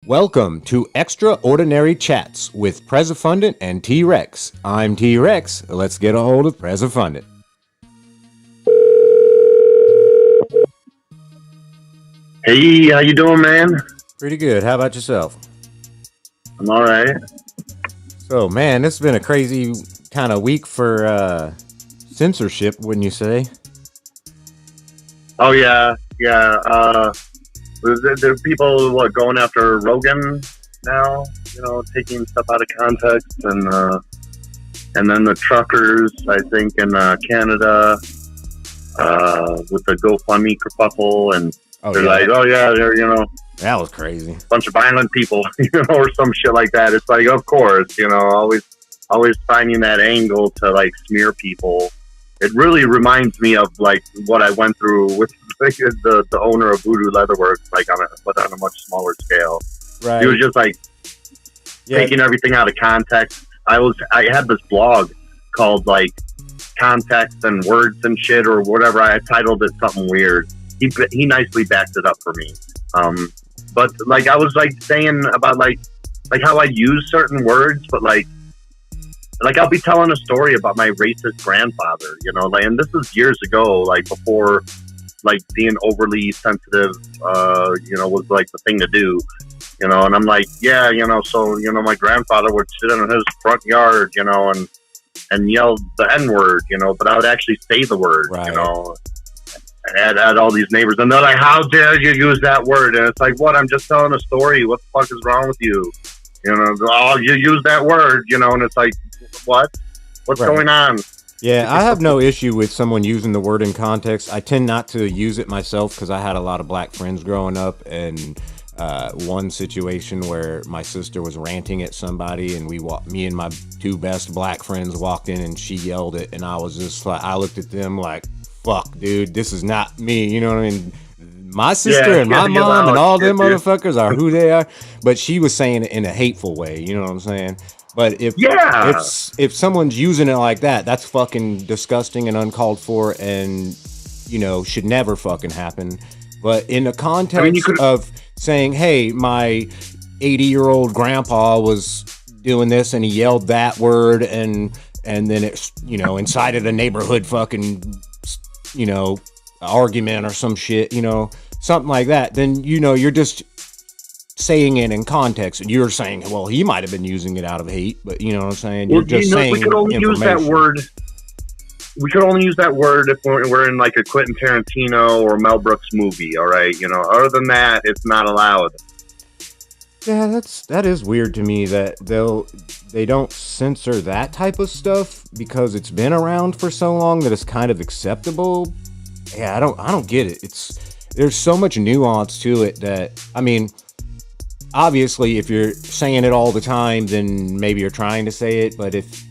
Welcome to Extraordinary Chats with Presifundent and T-Rex. I'm T-Rex. Let's get a hold of Presifundent. Hey, how you doing, man? Pretty good. How about yourself? I'm all right. So, man, this has been a crazy kind of week for censorship, wouldn't you say? Oh, yeah. There are people, going after Rogan now, taking stuff out of context, and then the truckers, I think, in Canada, with the GoFundMe kerfuffle, and they're like, oh, yeah, they're, that was crazy. Bunch of violent people, or some shit like that. It's like, of course, always finding that angle to, like, smear people. It really reminds me of, like, what I went through with the owner of Voodoo Leatherworks, like, but on a much smaller scale. Right. He was just, like, taking everything out of context. I had this blog called, like, Context and Words and Shit, or whatever. I titled it something weird. He nicely backed it up for me. But, like, I was, like, saying about, like how I use certain words, but, like, I'll be telling a story about my racist grandfather, and this is years ago, like, before, like, being overly sensitive, was, like, the thing to do, and I'm like, yeah, so, my grandfather would sit in his front yard, and yell the N-word, but I would actually say the word, right. At all these neighbors, and they're like, how dare you use that word? And it's like, what? I'm just telling a story. What the fuck is wrong with you? Oh, you use that word, and it's like, what? What's going on? Yeah, I have no issue with someone using the word in context. I tend not to use it myself because I had a lot of black friends growing up, and one situation where my sister was ranting at somebody, and me and my two best black friends walked in, and she yelled it, and I was just like, I looked at them like, fuck, dude, this is not me, you know what I mean? My sister and my mom and all them motherfuckers are who they are, but she was saying it in a hateful way, you know what I'm saying? But if someone's using it like that, that's fucking disgusting and uncalled for, and should never fucking happen. But in the context of saying, hey, my 80-year-old grandpa was doing this and he yelled that word, and then it incited a neighborhood fucking argument or some shit, something like that, then you're just saying it in context, and you're saying, well, he might have been using it out of hate, but you know what I'm saying? You're just saying we could only use that word. We could only use that word if we're in, like, a Quentin Tarantino or Mel Brooks movie. All right, other than that, it's not allowed. Yeah, that is weird to me that they don't censor that type of stuff because it's been around for so long that it's kind of acceptable. Yeah, I don't get it. There's so much nuance to it that, I mean, obviously, if you're saying it all the time, then maybe you're trying to say it. But if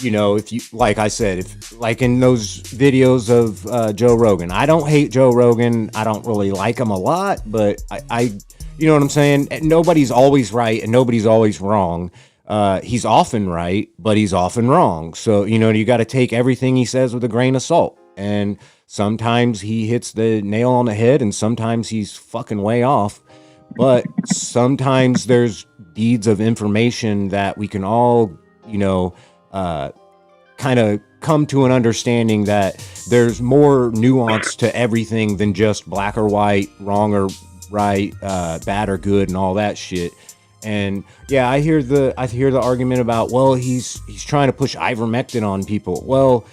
you, like I said, if like in those videos of Joe Rogan, I don't hate Joe Rogan. I don't really like him a lot, but I you know what I'm saying? Nobody's always right and nobody's always wrong. He's often right, but he's often wrong. So, you got to take everything he says with a grain of salt. And sometimes he hits the nail on the head, and sometimes he's fucking way off. But sometimes there's deeds of information that we can all, kind of come to an understanding that there's more nuance to everything than just black or white, wrong or right, bad or good, and all that shit. And yeah, I hear the argument about, well, he's trying to push ivermectin on people. Well,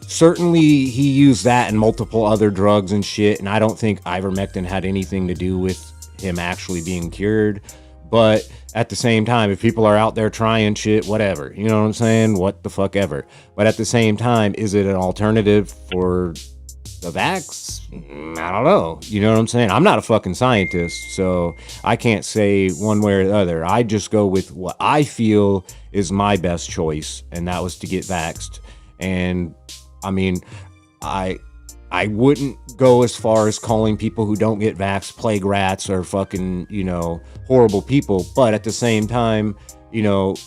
certainly he used that and multiple other drugs and shit, and I don't think ivermectin had anything to do with him actually being cured. But at the same time, if people are out there trying shit, whatever, you know what I'm saying? What the fuck ever. But at the same time, is it an alternative for the vax? I don't know. You know what I'm saying? I'm not a fucking scientist, so I can't say one way or the other. I just go with what I feel is my best choice, and that was to get vaxxed. And I mean, I wouldn't go as far as calling people who don't get vaxxed plague rats or fucking, horrible people. But at the same time, we've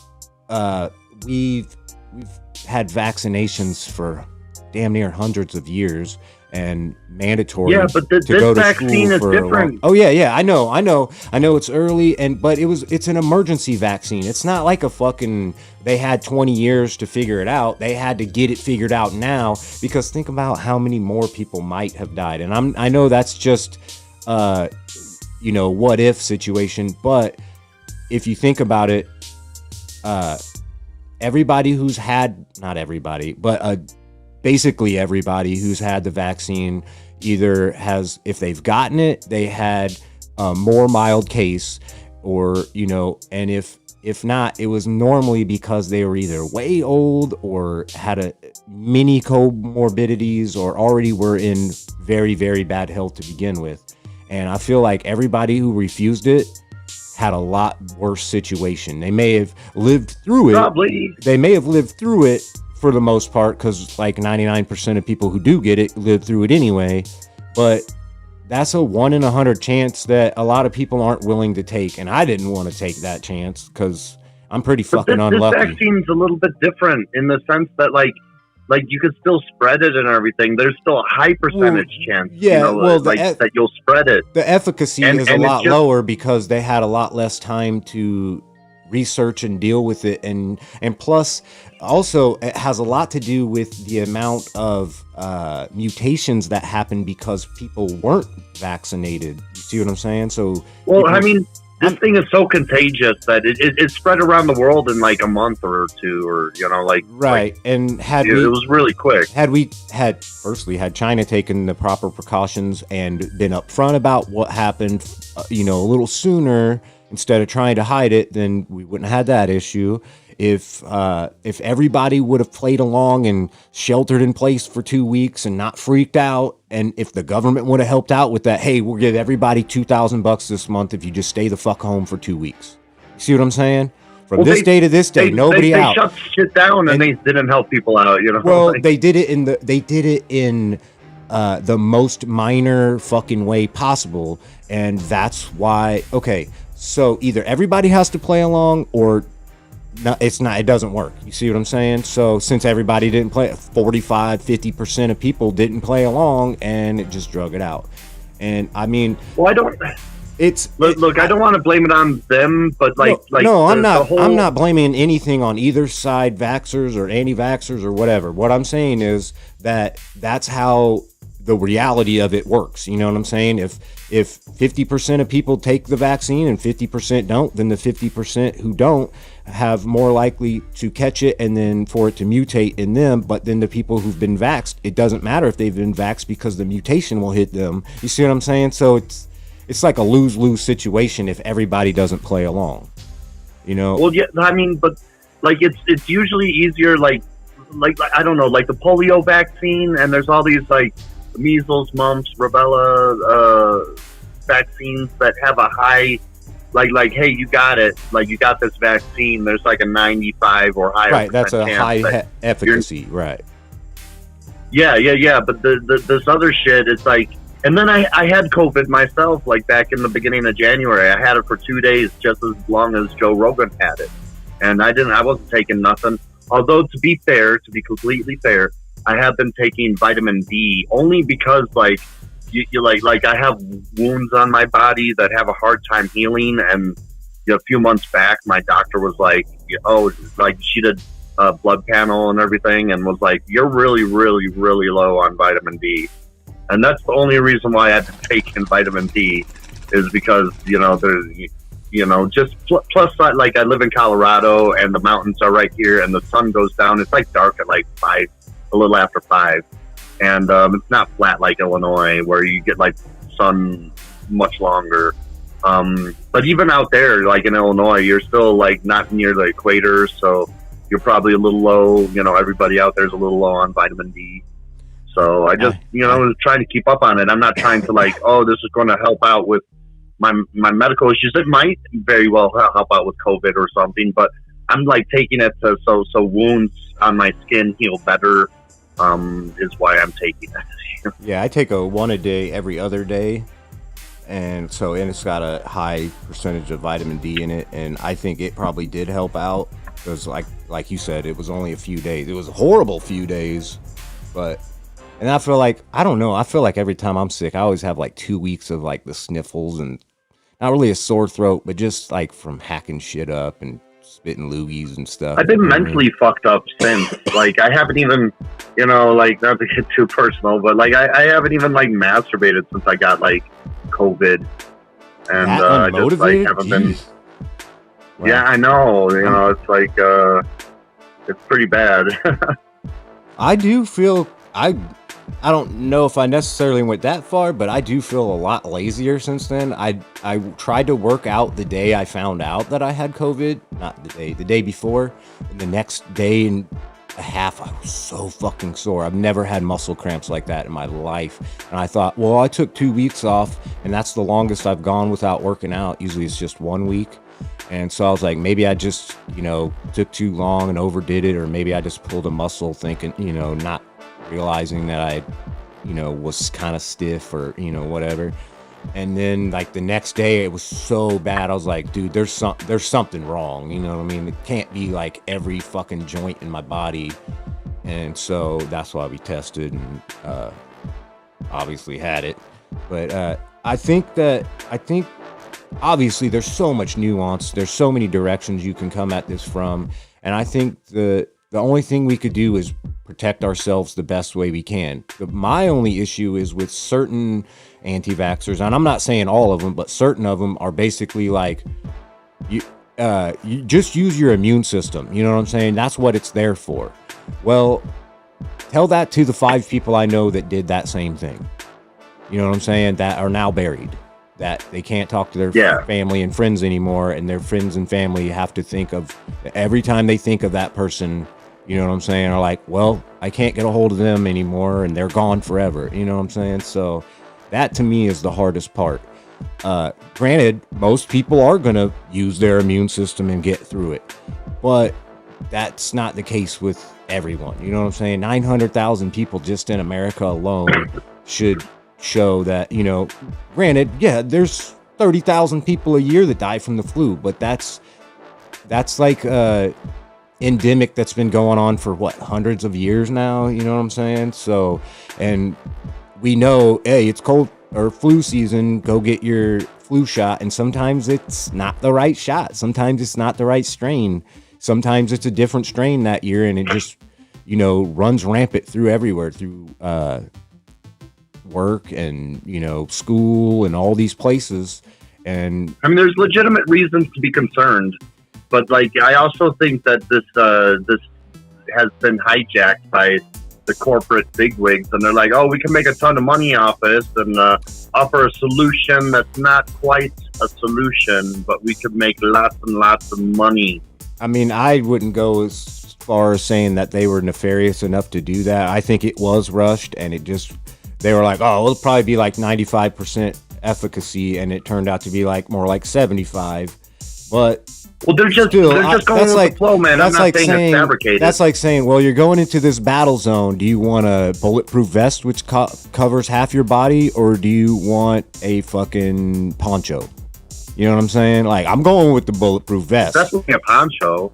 had vaccinations for damn near hundreds of years. and mandatory but to this go to vaccine school is for different. Oh yeah, I know it's early, but it's an emergency vaccine. It's not like a fucking they had 20 years to figure it out. They had to get it figured out now, because think about how many more people might have died. And I know that's just what if situation, but if you think about it, everybody who's had, not everybody, but basically everybody who's had the vaccine either has, if they've gotten it, they had a more mild case, or and if not, it was normally because they were either way old or had a many comorbidities or already were in very, very bad health to begin with. And I feel like everybody who refused it had a lot worse situation. They may have lived through it. Probably. They may have lived through it for the most part, because like 99% of people who do get it live through it anyway. But that's a 1 in 100 chance that a lot of people aren't willing to take. And I didn't want to take that chance because I'm pretty fucking unlucky. This vaccine's a little bit different in the sense that like you could still spread it and everything. There's still a high percentage chance, that you'll spread it. The efficacy is a lot lower because they had a lot less time to research and deal with it, and plus also it has a lot to do with the amount of mutations that happen because people weren't vaccinated. You see what I'm saying? So this thing is so contagious that it spread around the world in like a month or two, or right. And it was really quick. Had China taken the proper precautions and been upfront about what happened, a little sooner, instead of trying to hide it, then we wouldn't have had that issue. If everybody would have played along and sheltered in place for 2 weeks and not freaked out, and if the government would have helped out with that, hey, we'll give everybody $2,000 this month if you just stay the fuck home for 2 weeks. You see what I'm saying? From this day to this day, nobody out. They shut shit down and they didn't help people out. Well, they did it in the most minor fucking way possible, and that's why. Okay, so either everybody has to play along, or no, it doesn't work. You see what I'm saying? So since everybody didn't play, 45-50% of people didn't play along, and it just drug it out. And I mean, well, I don't want to blame it on them, but I'm not blaming anything on either side, vaxxers or anti-vaxxers or whatever. What I'm saying is that's how the reality of it works. You know what I'm saying? If 50% of people take the vaccine and 50% don't, then the 50% who don't have more likely to catch it, and then for it to mutate in them. But then the people who've been vaxxed, it doesn't matter if they've been vaxxed because the mutation will hit them. You see what I'm saying? So it's like a lose-lose situation if everybody doesn't play along. Well, yeah, I mean, but it's usually easier, like I don't know, like the polio vaccine, and there's all these measles, mumps, rubella vaccines that have a high, hey, you got it, you got this vaccine. There's a 95 or higher. Right, that's a high efficacy, right? Yeah. But this other shit, it's and then I had COVID myself, back in the beginning of January. I had it for 2 days, just as long as Joe Rogan had it, and I wasn't taking nothing. Although to be completely fair, I have been taking vitamin D only because I have wounds on my body that have a hard time healing. And a few months back, my doctor was she did a blood panel and everything, and was you're really, really, really low on vitamin D. And that's the only reason why I've been taking vitamin D, is because, there's, just plus I live in Colorado, and the mountains are right here, and the sun goes down. It's dark at 5, a little after 5. And it's not flat like Illinois, where you get sun much longer. But even out there, in Illinois, you're still not near the equator, so you're probably a little low. Everybody out there is a little low on vitamin D. So I just, was trying to keep up on it. I'm not trying to this is going to help out with my medical issues. It might very well help out with COVID or something, but I'm taking it to so wounds on my skin heal better. Is why I'm taking it. Yeah, I take a 1 a day every other day, and it's got a high percentage of vitamin D in it, and I think it probably did help out, because like you said, it was only a few days. It was a horrible few days, but And I feel like, I don't know, I feel like every time I'm sick, I always have like 2 weeks of like the sniffles and not really a sore throat, but just like from hacking shit up and spitting loogies and stuff. I've been You know what I mean? mentally fucked up since. Like, I haven't even, you know, like, not to get too personal, but like, I haven't even like masturbated since I got like COVID. And I just like haven't been. Jeez. Wow. Yeah, I know. You know, it's like, it's pretty bad. I do feel, I don't know if I necessarily went that far, but I do feel a lot lazier since then. I tried to work out the day I found out that I had COVID, not the day before, and the next day and a half I was so fucking sore. I've never had muscle cramps like that in my life. And I thought, well, I took 2 weeks off, and that's the longest I've gone without working out. Usually it's just 1 week. And so I was like, maybe I just, took too long and overdid it, or maybe I just pulled a muscle thinking, not realizing that I, was kind of stiff or, whatever. And then like the next day it was so bad. I was like, dude, there's something wrong. You know what I mean? It can't be like every fucking joint in my body. And so that's why we tested and obviously had it. But I think obviously there's so much nuance. There's so many directions you can come at this from. And I think the only thing we could do is protect ourselves the best way we can. My only issue is with certain anti-vaxxers, and I'm not saying all of them, but certain of them are basically like, you just use your immune system. You know what I'm saying? That's what it's there for. Well, tell that to the 5 people I know that did that same thing. You know what I'm saying? That are now buried. That they can't talk to their family and friends anymore, and their friends and family have to think of, every time they think of that person, you know what I'm saying, are like, well, I can't get a hold of them anymore, and they're gone forever. You know what I'm saying? So that to me is the hardest part. Granted, most people are going to use their immune system and get through it, but that's not the case with everyone. You know what I'm saying? 900,000 people just in America alone should show that, granted, yeah, there's 30,000 people a year that die from the flu, but that's like endemic that's been going on for hundreds of years now. You know what I'm saying? So, and we know, hey, it's cold or flu season, go get your flu shot. And sometimes it's not the right shot. Sometimes it's not the right strain. Sometimes it's a different strain that year, and it just, runs rampant through everywhere, through work and, school and all these places. And I mean, there's legitimate reasons to be concerned, but like, I also think that this has been hijacked by the corporate bigwigs, and they're like, oh, we can make a ton of money off this and offer a solution that's not quite a solution, but we could make lots and lots of money. I mean, I wouldn't go as far as saying that they were nefarious enough to do that. I think it was rushed, and they were like, oh, it'll probably be like 95% efficacy, and it turned out to be like more like 75. But well, they're just going with the flow, man. I'm not saying it's fabricated. That's like saying, well, you're going into this battle zone. Do you want a bulletproof vest which covers half your body, or do you want a fucking poncho? You know what I'm saying? Like, I'm going with the bulletproof vest. Definitely a poncho.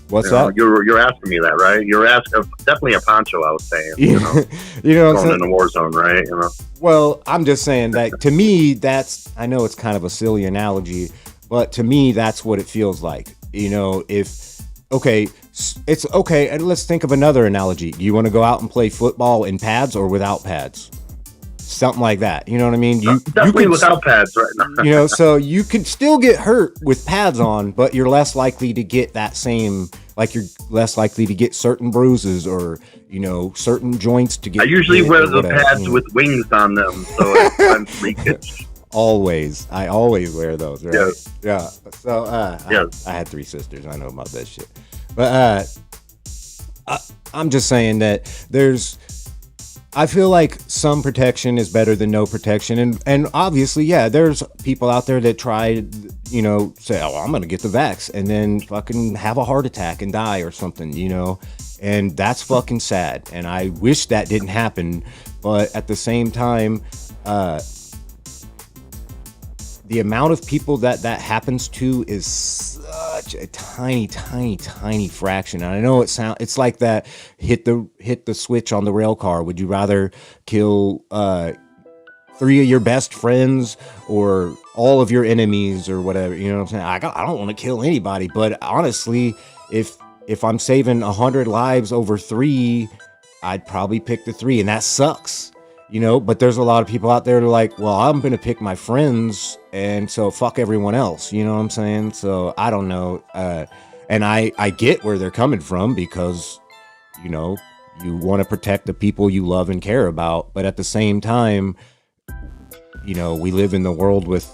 What's that? You're asking me that, right? You're asking, definitely a poncho, I was saying. You know what I'm saying? Going in a war zone, right? Well, I'm just saying that to me, I know it's kind of a silly analogy, but to me, that's what it feels like. It's okay. And let's think of another analogy. Do you want to go out and play football in pads or without pads? Something like that. You know what I mean? Definitely without pads right now. So you could still get hurt with pads on, but you're less likely to get that same, like you're less likely to get certain bruises or, certain joints to get. I usually wear the pads with wings on them, so it prevents leakage. I always wear those, right? Yes. Yeah. So yes. I had 3 sisters. I know about that shit. But I'm just saying that I feel like some protection is better than no protection. And obviously, yeah, there's people out there that try, say, oh, I'm going to get the vax and then fucking have a heart attack and die or something, and that's fucking sad. And I wish that didn't happen. But at the same time, the amount of people that happens to is such a tiny fraction. And I know it's like that hit the switch on the rail car. Would you rather kill 3 of your best friends or all of your enemies or whatever? You know what I'm saying? I don't want to kill anybody, but honestly, if I'm saving 100 lives over 3, I'd probably pick the 3, and that sucks. But there's a lot of people out there that are like, well, I'm going to pick my friends, and so fuck everyone else. You know what I'm saying? So I don't know. And I get where they're coming from because, you want to protect the people you love and care about. But at the same time, we live in the world with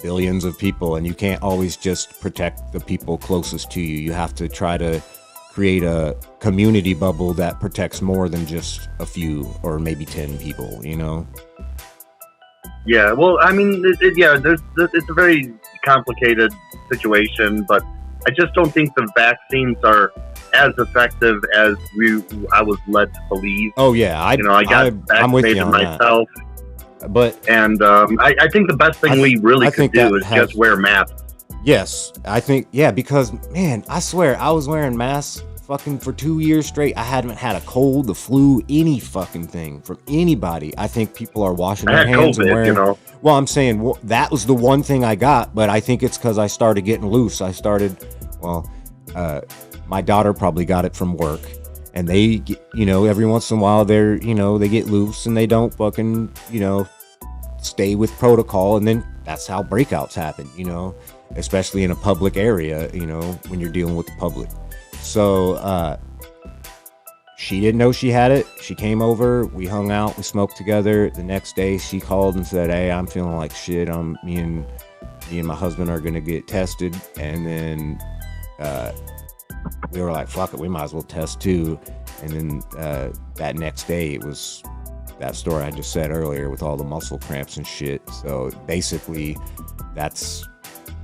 billions of people, and you can't always just protect the people closest to you. You have to try to create a community bubble that protects more than just a few or maybe 10 people, Yeah, well, I mean, it's a very complicated situation, but I just don't think the vaccines are as effective as I was led to believe. Oh yeah, I got vaccinated myself, I think the best thing we really could do is just wear masks. Yes, I think, because, man, I swear, I was wearing masks fucking for 2 years straight. I hadn't had a cold, the flu, any fucking thing from anybody. I think people are washing their hands and wearing... Well, I'm saying, that was the one thing I got, but I think it's because I started getting loose. My daughter probably got it from work, and they, every once in a while, they get loose, and they don't fucking, stay with protocol, and then that's how breakouts happen, especially in a public area, when you're dealing with the public. So she didn't know she had it. She came over, we hung out, we smoked together. The next day she called and said, hey, I'm feeling like shit. Me and my husband are gonna get tested. And then we were like, fuck it, we might as well test too. And then that next day it was that story I just said earlier with all the muscle cramps and shit. So basically that's,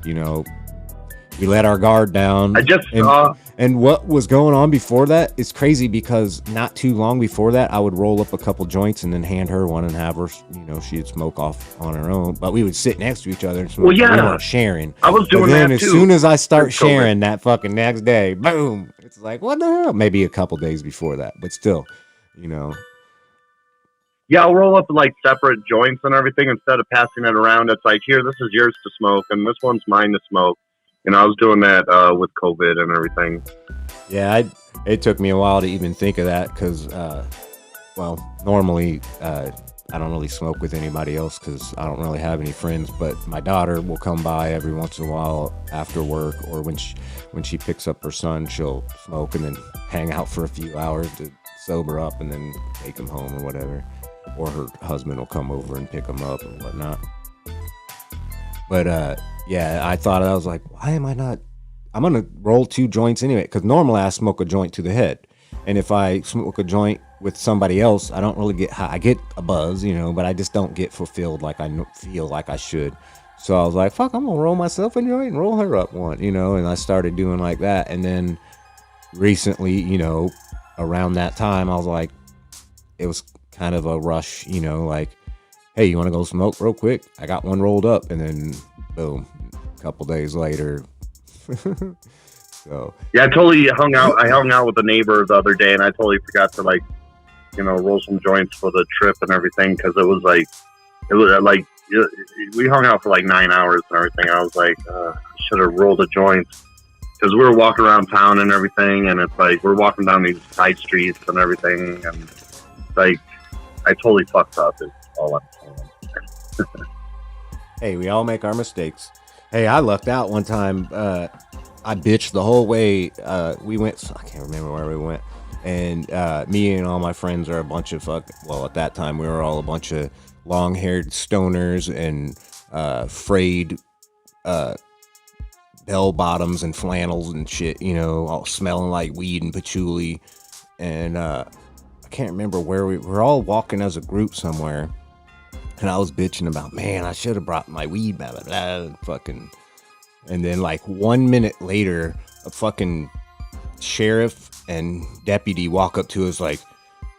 we let our guard down. I just saw... And what was going on before that is crazy, because not too long before that, I would roll up a couple joints and then hand her one and have her, she'd smoke off on her own. But we would sit next to each other and smoke. Well, yeah. We weren't sharing. I was doing that too. As soon as I start sharing that fucking next day, boom, it's like, what the hell? Maybe a couple days before that, but still, Yeah, I'll roll up like separate joints and everything instead of passing it around. It's like, here, this is yours to smoke, and this one's mine to smoke. I was doing that with COVID and everything. Yeah, it took me a while to even think of that because, normally I don't really smoke with anybody else because I don't really have any friends. But my daughter will come by every once in a while after work, or when she picks up her son, she'll smoke and then hang out for a few hours to sober up and then take him home or whatever. Or her husband will come over and pick him up and whatnot. But I thought, I was like, why am I not? I'm gonna roll 2 joints anyway, because normally I smoke a joint to the head, and if I smoke a joint with somebody else, I don't really get high. I get a buzz, but I just don't get fulfilled like I feel like I should. So I was like, fuck, I'm gonna roll myself a joint and roll her up one, and I started doing like that. And then recently, around that time, I was like, it was kind of a rush, like, hey, you want to go smoke real quick? I got one rolled up, and then boom, a couple days later. So yeah, I totally hung out. I hung out with a neighbor the other day, and I totally forgot to roll some joints for the trip and everything, because it was like we hung out for like 9 hours and everything. I was like, I should have rolled a joint, because we were walking around town and everything, and it's like we're walking down these side streets and everything, and it's like I totally fucked up. Is all I'm saying. Hey, we all make our mistakes. Hey, I lucked out one time. I bitched the whole way. We went, I can't remember where we went. And me and all my friends are a bunch of at that time we were all a bunch of long-haired stoners and frayed bell bottoms and flannels and shit, all smelling like weed and patchouli. And I can't remember where we were all walking as a group somewhere. And I was bitching about, man, I should have brought my weed, blah, blah, blah, fucking. And then like 1 minute later, a fucking sheriff and deputy walk up to us like,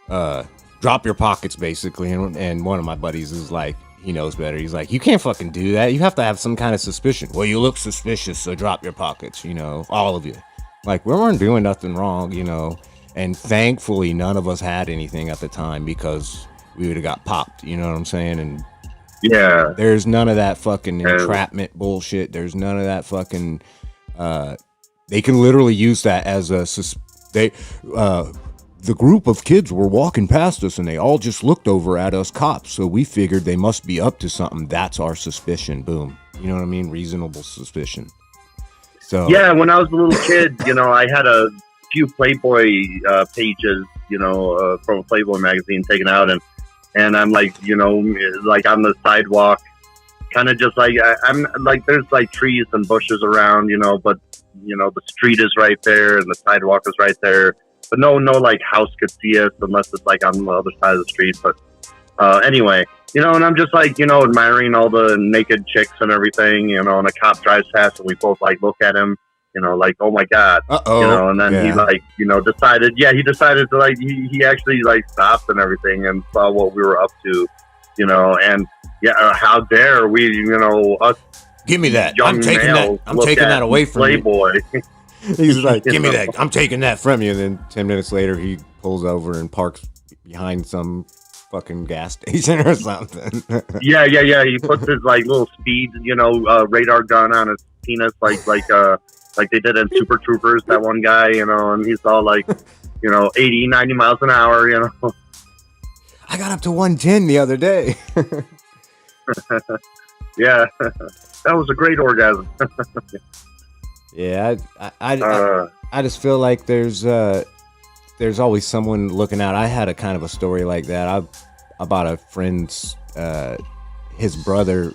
drop your pockets, basically. And one of my buddies is like, he knows better. He's like, you can't fucking do that. You have to have some kind of suspicion. Well, you look suspicious, so drop your pockets, all of you. Like, we weren't doing nothing wrong, and thankfully none of us had anything at the time because we would have got popped, you know what I'm saying? And yeah, there's none of that fucking entrapment bullshit. There's none of that fucking, they can literally use that as the group of kids were walking past us and they all just looked over at us cops. So we figured they must be up to something. That's our suspicion. Boom. You know what I mean? Reasonable suspicion. So yeah, when I was a little kid, I had a few Playboy pages, from a Playboy magazine taken out, and I'm like, like on the sidewalk, kind of just like I'm like, there's like trees and bushes around, but the street is right there and the sidewalk is right there, but no like house could see us unless it's like on the other side of the street. But anyway, and I'm just like, admiring all the naked chicks and everything, and a cop drives past and we both like look at him, like, oh my God, and then he like, decided to like, he actually like stopped and everything and saw what we were up to, and yeah, how dare we, us. Give me that. I'm taking that away from Playboy. You. He's like, give me that. I'm taking that from you. And then 10 minutes later, he pulls over and parks behind some fucking gas station or something. Yeah. He puts his like little speed, radar gun on his penis, like they did in Super Troopers. That one guy, and he's all like, 80, 90 miles an hour. I got up to 110 the other day. Yeah, that was a great orgasm. Yeah, I just feel like there's always someone looking out. I had a kind of a story like that. I bought a friend's, his brother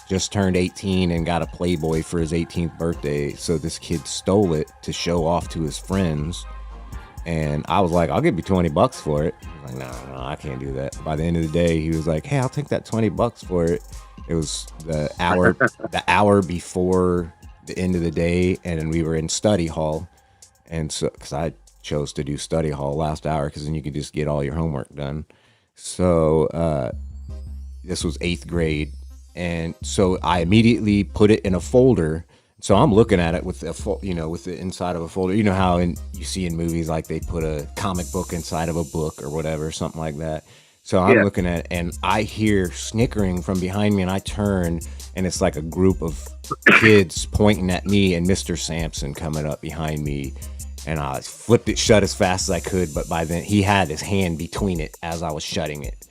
just turned 18 and got a Playboy for his 18th birthday. So this kid stole it to show off to his friends. And I was like, I'll give you $20 for it. He was like, no, I can't do that. By the end of the day, he was like, hey, I'll take that $20 for it. It was the hour before the end of the day, and we were in study hall. And so, because I chose to do study hall last hour, because then you could just get all your homework done. So this was 8th grade, and so I immediately put it in a folder. So I'm looking at it with with the inside of a folder. You know how you see in movies like they put a comic book inside of a book or whatever, something like that. So I'm looking at it, and I hear snickering from behind me, and I turn, and it's like a group of kids pointing at me and Mr. Sampson coming up behind me, and I flipped it shut as fast as I could, but by then he had his hand between it as I was shutting it.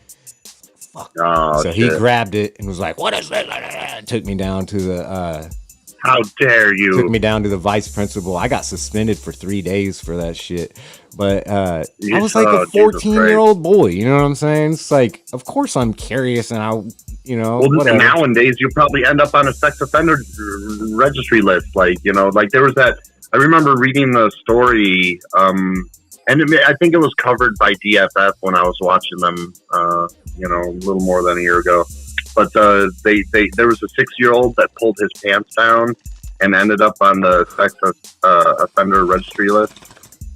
Fuck. Oh, so shit. He grabbed it and was like, what is this? Took me down to the... How dare you? Took me down to the vice principal. I got suspended for 3 days for that shit. But I was like a 14-year-old boy. You know what I'm saying? It's like, of course I'm curious, and Well, whatever. Nowadays you'll probably end up on a sex offender registry list. Like there was that. I remember reading the story, and I think it was covered by DFF when I was watching them. A little more than a year ago. But there was a 6-year-old that pulled his pants down and ended up on the sex offender registry list.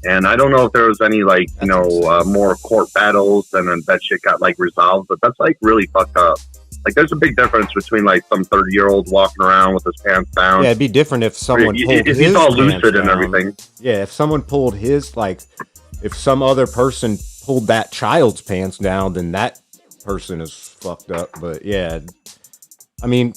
And I don't know if there was any more court battles and then that shit got resolved. But that's really fucked up. Like, there's a big difference between some 30-year-old walking around with his pants down. Yeah, it'd be different if someone pulled his he's all pants lucid down. and everything. Yeah, if someone pulled his if some other person pulled that child's pants down, then that person is fucked up. But yeah, I mean,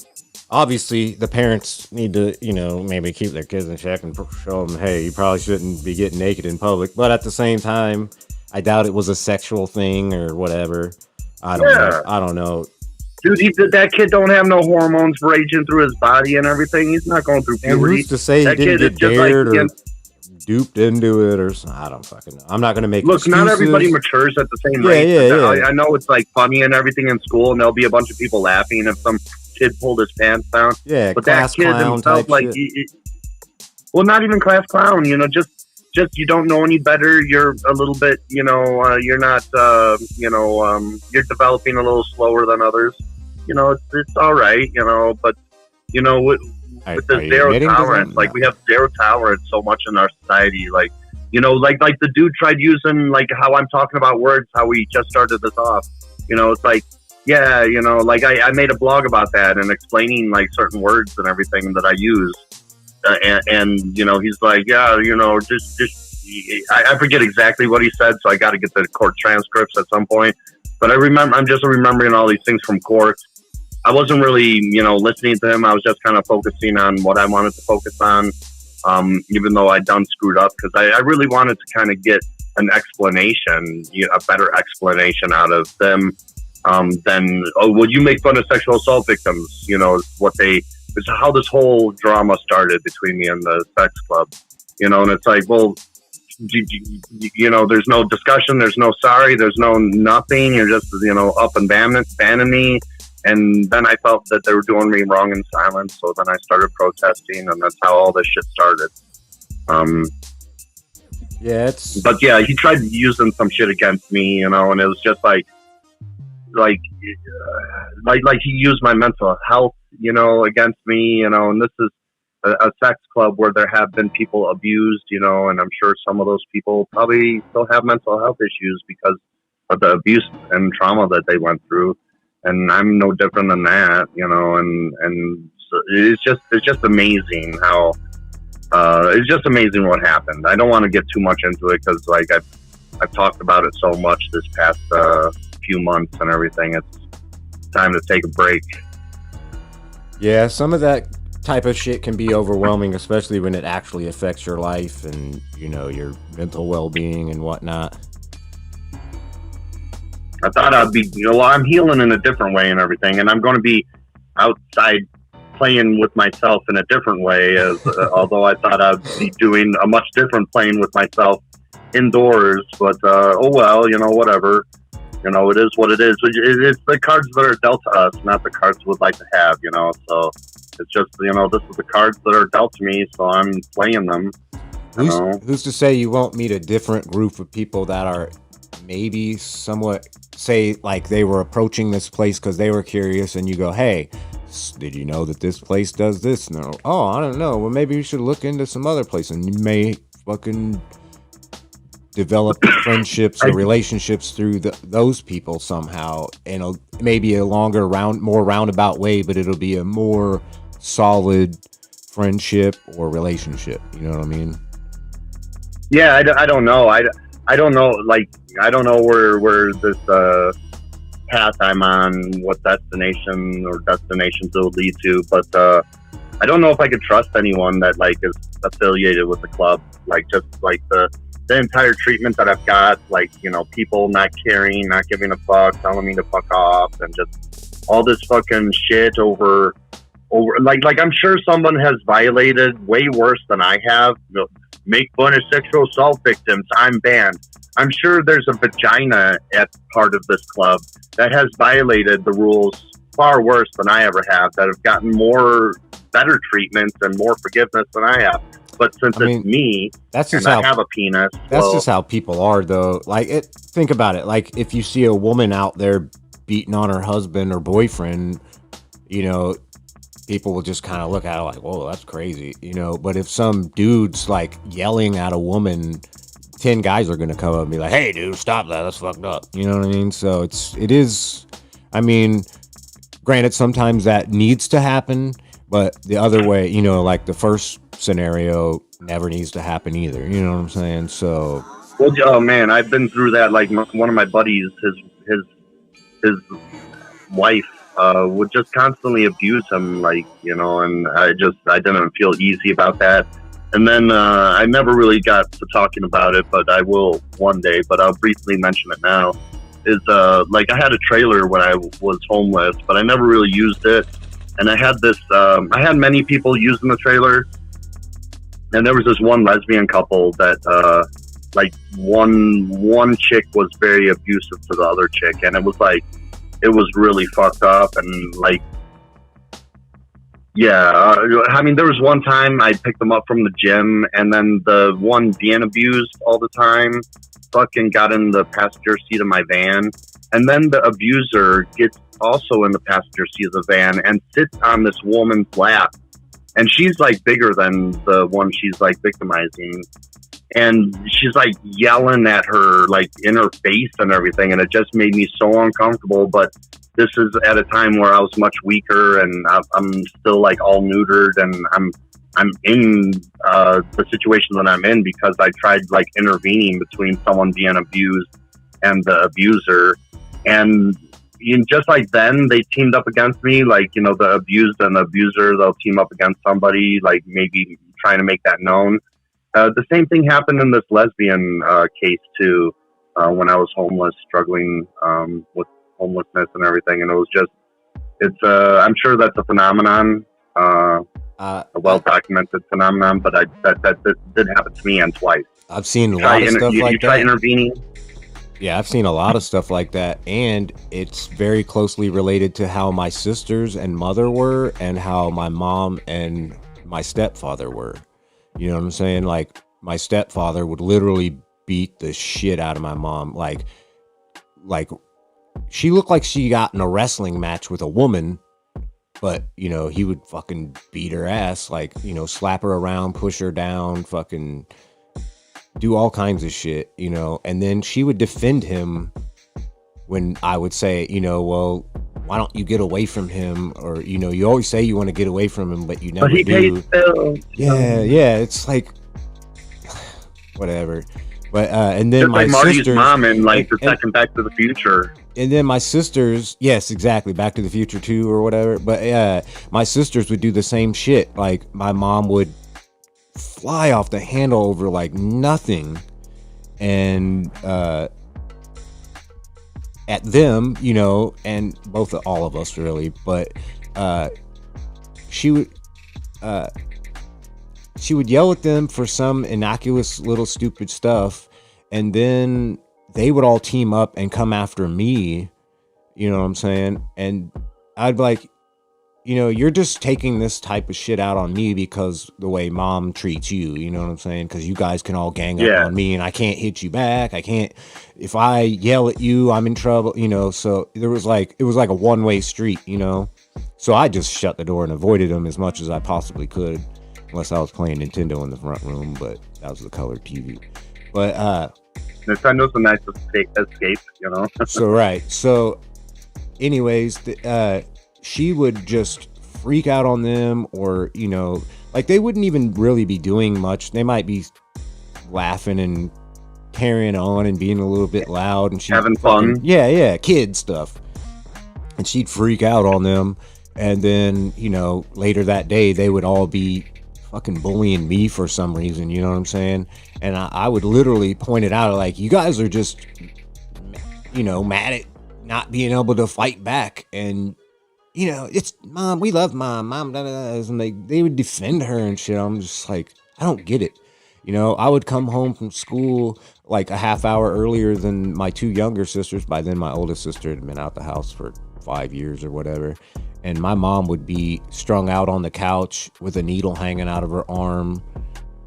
obviously the parents need to maybe keep their kids in check and show them, hey, you probably shouldn't be getting naked in public. But at the same time, I doubt it was a sexual thing or whatever. I don't know. Dude, that kid don't have no hormones raging through his body and everything. He's not going through puberty. And who's to say he didn't get dared or duped into it or something? I don't fucking know. I'm not going to make excuses. Not everybody matures at the same rate. Yeah. I know it's funny and everything in school, and there'll be a bunch of people laughing if some kid pulled his pants down. Yeah, but class that kid clown himself, type shit. Not even class clown. Just you don't know any better. You're a little bit, you're not, you're developing a little slower than others. It's all right, but with the zero tolerance, we have zero tolerance so much in our society. Like the dude tried using how I'm talking about words, how we just started this off. It's Yeah, you know, like I made a blog about that and explaining like certain words and everything that I use. And you know, he's like, yeah, you know, I forget exactly what he said, so I got to get the court transcripts at some point. But I'm just remembering all these things from court. I wasn't really, you know, listening to him. I was just kind of focusing on what I wanted to focus on, even though I done screwed up, because I really wanted to kind of get an explanation, a better explanation out of them than, oh, would you make fun of sexual assault victims? You know, it's how this whole drama started between me and the sex club, you know, and it's like, well, you know, there's no discussion, there's no sorry, there's no nothing. You're just, you know, up and banning me. And then I felt that they were doing me wrong in silence. So then I started protesting, and that's how all this shit started. But yeah, he tried using some shit against me, you know, and it was just like he used my mental health, you know, against me, you know, and this is a sex club where there have been people abused, you know, and I'm sure some of those people probably still have mental health issues because of the abuse and trauma that they went through. And I'm no different than that, you know, and so it's just amazing how, it's just amazing what happened. I don't want to get too much into it because, like, I've talked about it so much this past few months and everything. It's time to take a break. Yeah, some of that type of shit can be overwhelming, especially when it actually affects your life and, you know, your mental well-being and whatnot. I thought I'd be, you know, I'm healing in a different way and everything, and I'm going to be outside playing with myself in a different way, as although I thought I'd be doing a much different playing with myself indoors, but oh well, you know, whatever. You know, it is what it is. It's the cards that are dealt to us, not the cards we'd like to have, you know, so it's just, you know, this is the cards that are dealt to me, so I'm playing them. Who's to say you won't meet a different group of people that are maybe somewhat, say, like they were approaching this place because they were curious, and you go, hey, did you know that this place does this? No. Oh, I don't know. Well, maybe you should look into some other place, and you may fucking develop friendships or relationships through those people somehow, and maybe a longer more roundabout way, but it'll be a more solid friendship or relationship. You know what I mean? Yeah, I don't know. I don't know. Like, I don't know where this path I'm on, what destination or destinations it will lead to, but I don't know if I could trust anyone that like is affiliated with the club. Like, just like the entire treatment that I've got, like, you know, people not caring, not giving a fuck, telling me to fuck off, and just all this fucking shit over like I'm sure someone has violated way worse than I have. You know, make fun of sexual assault victims, I'm banned. I'm sure there's a vagina at part of this club that has violated the rules far worse than I ever have, that have gotten better treatments and more forgiveness than I have. But since it's me, that's just I have a penis. That's just how people are, though. Like, think about it. Like, if you see a woman out there beating on her husband or boyfriend, you know, people will just kind of look at it like, whoa, that's crazy, you know. But if some dude's like yelling at a woman, 10 guys are going to come up and be like, hey, dude, stop that. That's fucked up. You know what I mean? So it is, I mean, granted, sometimes that needs to happen, but the other way, you know, like the first scenario never needs to happen either. You know what I'm saying? So. Well, oh man, I've been through that. Like, one of my buddies, his wife would just constantly abuse him, like, you know, and I didn't feel easy about that. And then I never really got to talking about it, but I will one day, but I'll briefly mention it now. Is like, I had a trailer when I was homeless, but I never really used it. And I had this, I had many people using the trailer. And there was this one lesbian couple that, like, one chick was very abusive to the other chick. And it was like, it was really fucked up. And like, yeah, I mean, there was one time I picked them up from the gym, and then the one being abused all the time fucking got in the passenger seat of my van. And then the abuser gets also in the passenger seat of the van and sits on this woman's lap. And she's like bigger than the one she's like victimizing. And she's like yelling at her, like in her face and everything. And it just made me so uncomfortable. But this is at a time where I was much weaker, and I'm still like all neutered, and I'm in the situation that I'm in because I tried like intervening between someone being abused and the abuser, and just like then they teamed up against me, like, you know, the abused and the abuser, they'll team up against somebody, like maybe trying to make that known. The same thing happened in this lesbian case too, when I was homeless, struggling with homelessness and everything, and it was just, it's I'm sure that's a phenomenon, a well documented phenomenon, but that did happen to me and twice. I've seen a lot of stuff like that. You try intervening. Yeah, I've seen a lot of stuff like that, and it's very closely related to how my sisters and mother were and how my mom and my stepfather were. You know what I'm saying? Like, my stepfather would literally beat the shit out of my mom. Like she looked like she got in a wrestling match with a woman, but, you know, he would fucking beat her ass, like, you know, slap her around, push her down, fucking do all kinds of shit, you know. And then she would defend him when I would say, you know, well, why don't you get away from him? Or, you know, you always say you want to get away from him, but you never do. Yeah, it's like, whatever. But and then just my like Marty's sisters, mom in like the second Back to the Future. And then my sisters, yes, exactly, Back to the Future 2 or whatever. But my sisters would do the same shit. Like, my mom would fly off the handle over like nothing, and at them, you know, and all of us really. But she would yell at them for some innocuous little stupid stuff, and then they would all team up and come after me, you know what I'm saying? And I'd be like, you know, you're just taking this type of shit out on me because the way mom treats you, you know what I'm saying? Because you guys can all gang up on me, and I can't hit you back. I can't, if I yell at you, I'm in trouble, you know? So it was like a one-way street, you know? So I just shut the door and avoided them as much as I possibly could, unless I was playing Nintendo in the front room, but that was the colored TV. But Nintendo's a nice escape, you know? So anyways, she would just freak out on them, or, you know, like, they wouldn't even really be doing much. They might be laughing and carrying on and being a little bit loud and having fun. Yeah, kid stuff. And she'd freak out on them. And then, you know, later that day, they would all be fucking bullying me for some reason, you know what I'm saying? And I would literally point it out, like, you guys are just, you know, mad at not being able to fight back. And, you know, it's mom, we love mom, da, da, da. And they would defend her and shit. I'm just like, I don't get it. You know, I would come home from school like a half hour earlier than my two younger sisters. By then, my oldest sister had been out the house for 5 years or whatever. And my mom would be strung out on the couch with a needle hanging out of her arm,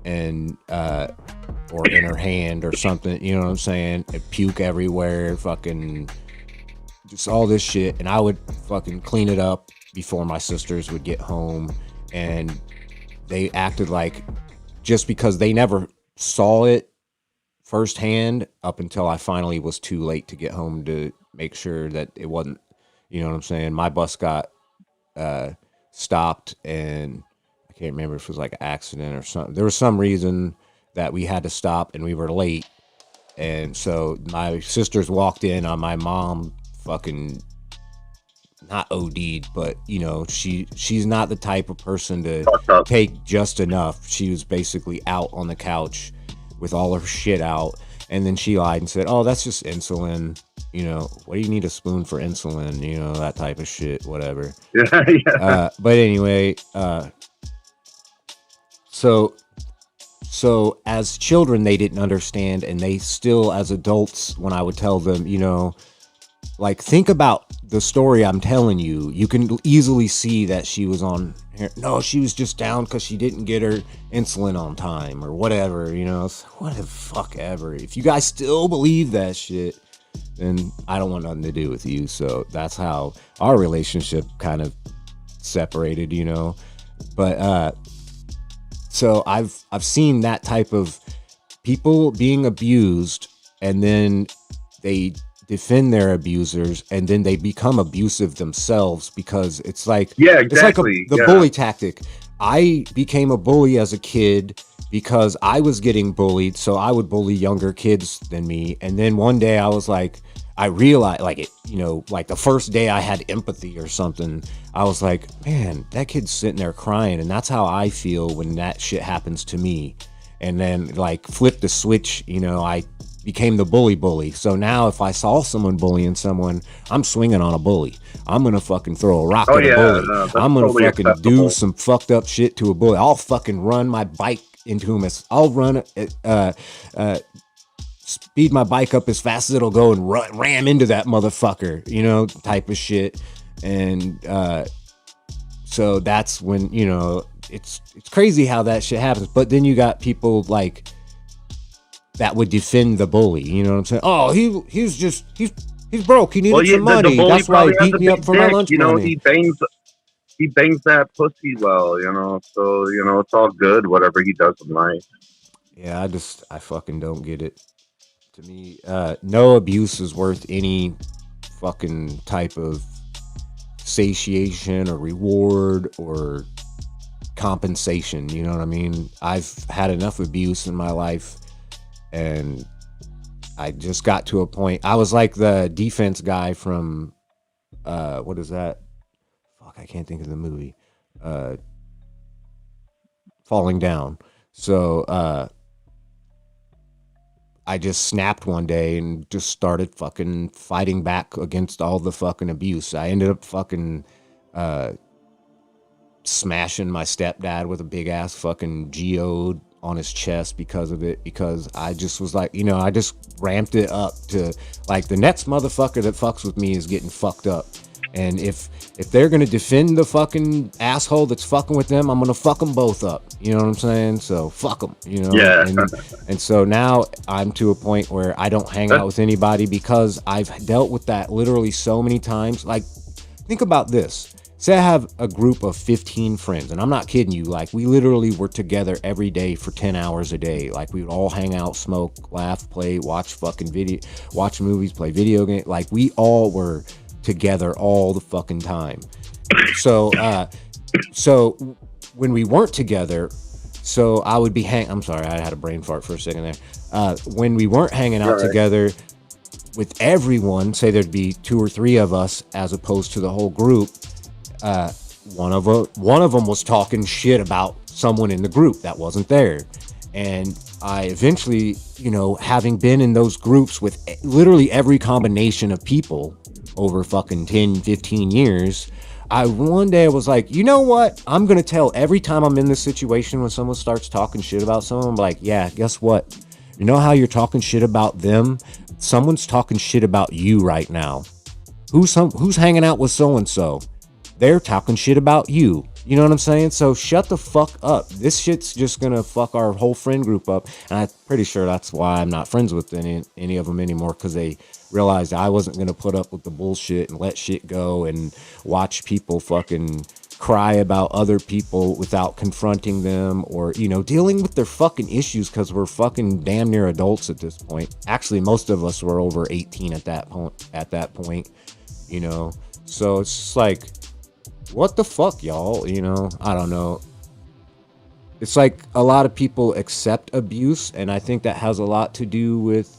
and or in her hand or something, you know what I'm saying? And puke everywhere, fucking just all this shit. And I would fucking clean it up before my sisters would get home. And they acted like, just because they never saw it firsthand up until I finally was too late to get home to make sure that it wasn't, you know what I'm saying? My bus got stopped, and I can't remember if it was like an accident or something. There was some reason that we had to stop and we were late. And so my sisters walked in on my mom fucking not OD'd, but, you know, she's not the type of person to take just enough. She was basically out on the couch with all her shit out. And then she lied and said, oh, that's just insulin. You know, what do you need a spoon for insulin? You know, that type of shit, whatever. Yeah. But anyway, so as children, they didn't understand. And they still, as adults, when I would tell them, you know, like, think about the story I'm telling you. You can easily see that she was on here. No, she was just down because she didn't get her insulin on time or whatever, you know. What the fuck ever. If you guys still believe that shit, then I don't want nothing to do with you. So that's how our relationship kind of separated, you know. But so I've seen that type of people being abused, and then they defend their abusers, and then they become abusive themselves because it's like exactly. It's like the bully tactic. I became a bully as a kid because I was getting bullied, so I would bully younger kids than me. And then one day I was like, I realized, like, it, you know, like the first day I had empathy or something, I was like, man, that kid's sitting there crying, and that's how I feel when that shit happens to me. And then, like, flip the switch, you know, I became the bully. So now if I saw someone bullying someone, I'm swinging on a bully. I'm gonna fucking throw a rock at a bully. I'm gonna totally fucking acceptable. Do some fucked up shit to a bully. I'll fucking run my bike into him. I'll run speed my bike up as fast as it'll go and ram into that motherfucker, you know, type of shit. And so that's when, you know, it's crazy how that shit happens. But then you got people like that would defend the bully, you know what I'm saying? Oh, he's broke, he needed some money, that's why he beat me up for my lunch money. He bangs that pussy well, you know, so, you know, it's all good, whatever he does in life. Yeah, I fucking don't get it. To me, no abuse is worth any fucking type of satiation or reward or compensation, you know what I mean? I've had enough abuse in my life, and I just got to a point. I was like the defense guy from what is that? Fuck, I can't think of the movie. Falling Down. So I just snapped one day and just started fucking fighting back against all the fucking abuse. I ended up fucking smashing my stepdad with a big ass fucking geode on his chest because of it, because I just was like, you know, I just ramped it up to like the next motherfucker that fucks with me is getting fucked up. And if they're gonna defend the fucking asshole that's fucking with them, I'm gonna fuck them both up. You know what I'm saying? So fuck them. You know. Yeah. And so now I'm to a point where I don't hang out with anybody because I've dealt with that literally so many times. Like, think about this. Say I have a group of 15 friends, and I'm not kidding you. Like, we literally were together every day for 10 hours a day. Like, we would all hang out, smoke, laugh, play, watch fucking video, watch movies, play video games. Like, we all were together all the fucking time. So when we weren't together, so I would be I'm sorry, I had a brain fart for a second there. When we weren't hanging out together with everyone, say there'd be 2 or 3 of us as opposed to the whole group, one of them was talking shit about someone in the group that wasn't there. And I eventually, you know, having been in those groups with literally every combination of people over fucking 10, 15 years, one day I was like, you know what? I'm going to tell every time I'm in this situation when someone starts talking shit about someone, I'm like, yeah, guess what? You know how you're talking shit about them? Someone's talking shit about you right now. Who's hanging out with so-and-so? They're talking shit about you. You know what I'm saying? So shut the fuck up. This shit's just gonna fuck our whole friend group up. And I'm pretty sure that's why I'm not friends with any of them anymore, because they realized I wasn't gonna put up with the bullshit and let shit go and watch people fucking cry about other people without confronting them or, you know, dealing with their fucking issues, because we're fucking damn near adults at this point. Actually, most of us were over 18 at that point, you know. So it's just like, what the fuck, y'all? You know, I don't know. It's like a lot of people accept abuse, and I think that has a lot to do with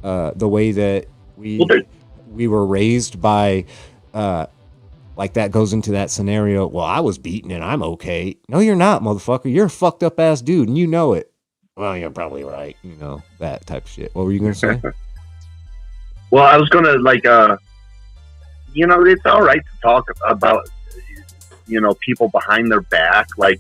the way that we were raised by, like that goes into that scenario. Well, I was beaten and I'm okay. No, you're not, motherfucker. You're a fucked up ass dude, and you know it. Well, you're probably right. You know, that type of shit. What were you gonna say? Well, I was gonna you know, it's all right to talk about, you know, people behind their back, like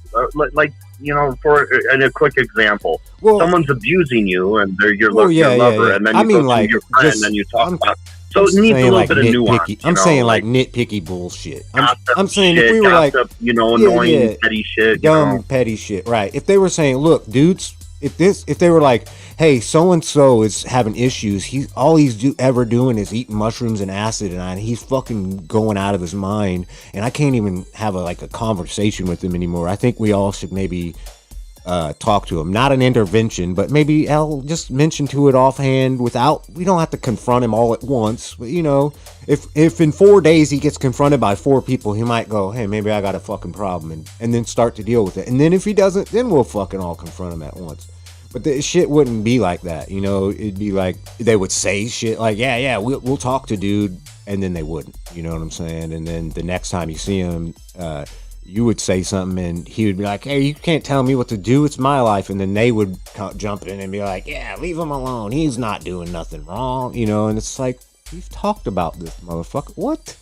you know, for a quick example, someone's abusing you and they're your lover, and then you go to your friend and you talk about. So it needs a little bit of nuance. I'm saying like nitpicky bullshit. I'm saying if we were gossip, like, you know, annoying petty shit, dumb petty shit, right? If they were saying, look, dudes, if they were like, hey, so and so is having issues. All he's ever doing is eating mushrooms and acid, and he's fucking going out of his mind. And I can't even have a conversation with him anymore. I think we all should maybe talk to him. Not an intervention, but maybe I'll just mention to it offhand without, we don't have to confront him all at once. But, you know, if in 4 days he gets confronted by 4 people, he might go, hey, maybe I got a fucking problem, and then start to deal with it. And then if he doesn't, then we'll fucking all confront him at once. But the shit wouldn't be like that, you know. It'd be like, they would say shit like, yeah, we'll talk to dude, and then they wouldn't, you know what I'm saying? And then the next time you see him, you would say something and he would be like, hey, you can't tell me what to do, it's my life. And then they would jump in and be like, yeah, leave him alone, he's not doing nothing wrong, you know. And it's like, we've talked about this motherfucker, what?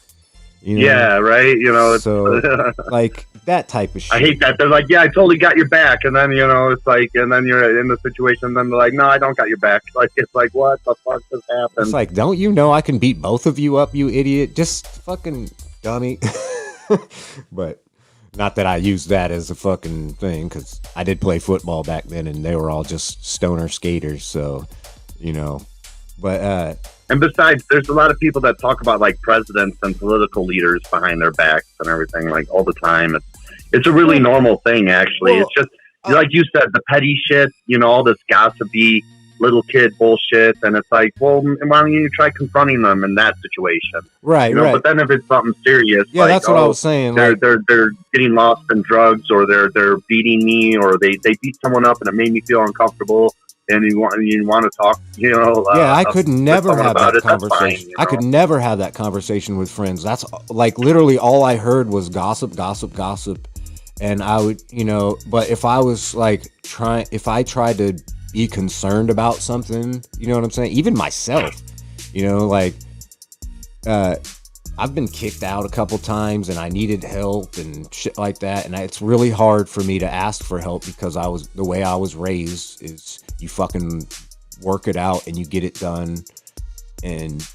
You know? Yeah, right, you know. So like that type of shit. I hate that. They're like, yeah, I totally got your back, and then, you know, it's like, and then you're in the situation, and then they're like, no, I don't got your back. Like, it's like, what the fuck just happened? It's like, don't you know I can beat both of you up, you idiot? Just fucking dummy. But not that I use that as a fucking thing, because I did play football back then, and they were all just stoner skaters, so, you know. But and besides, there's a lot of people that talk about like presidents and political leaders behind their backs and everything, like all the time. It's a really normal thing, actually. Well, it's just like you said, the petty shit, you know, all this gossipy little kid bullshit, and it's like, well, why don't you try confronting them in that situation? Right, you know, right. But then if it's something serious, yeah, like, that's what I was saying. They're getting lost in drugs, or they're beating me, or they beat someone up and it made me feel uncomfortable. And you want to talk, you know. Yeah, I could never have that conversation. Fine, you know? I could never have that conversation with friends. That's like literally all I heard was gossip. And I would, you know, but if I was like if I tried to be concerned about something, you know what I'm saying? Even myself, you know, like, I've been kicked out a couple times and I needed help and shit like that. And it's really hard for me to ask for help because the way I was raised is you fucking work it out and you get it done, and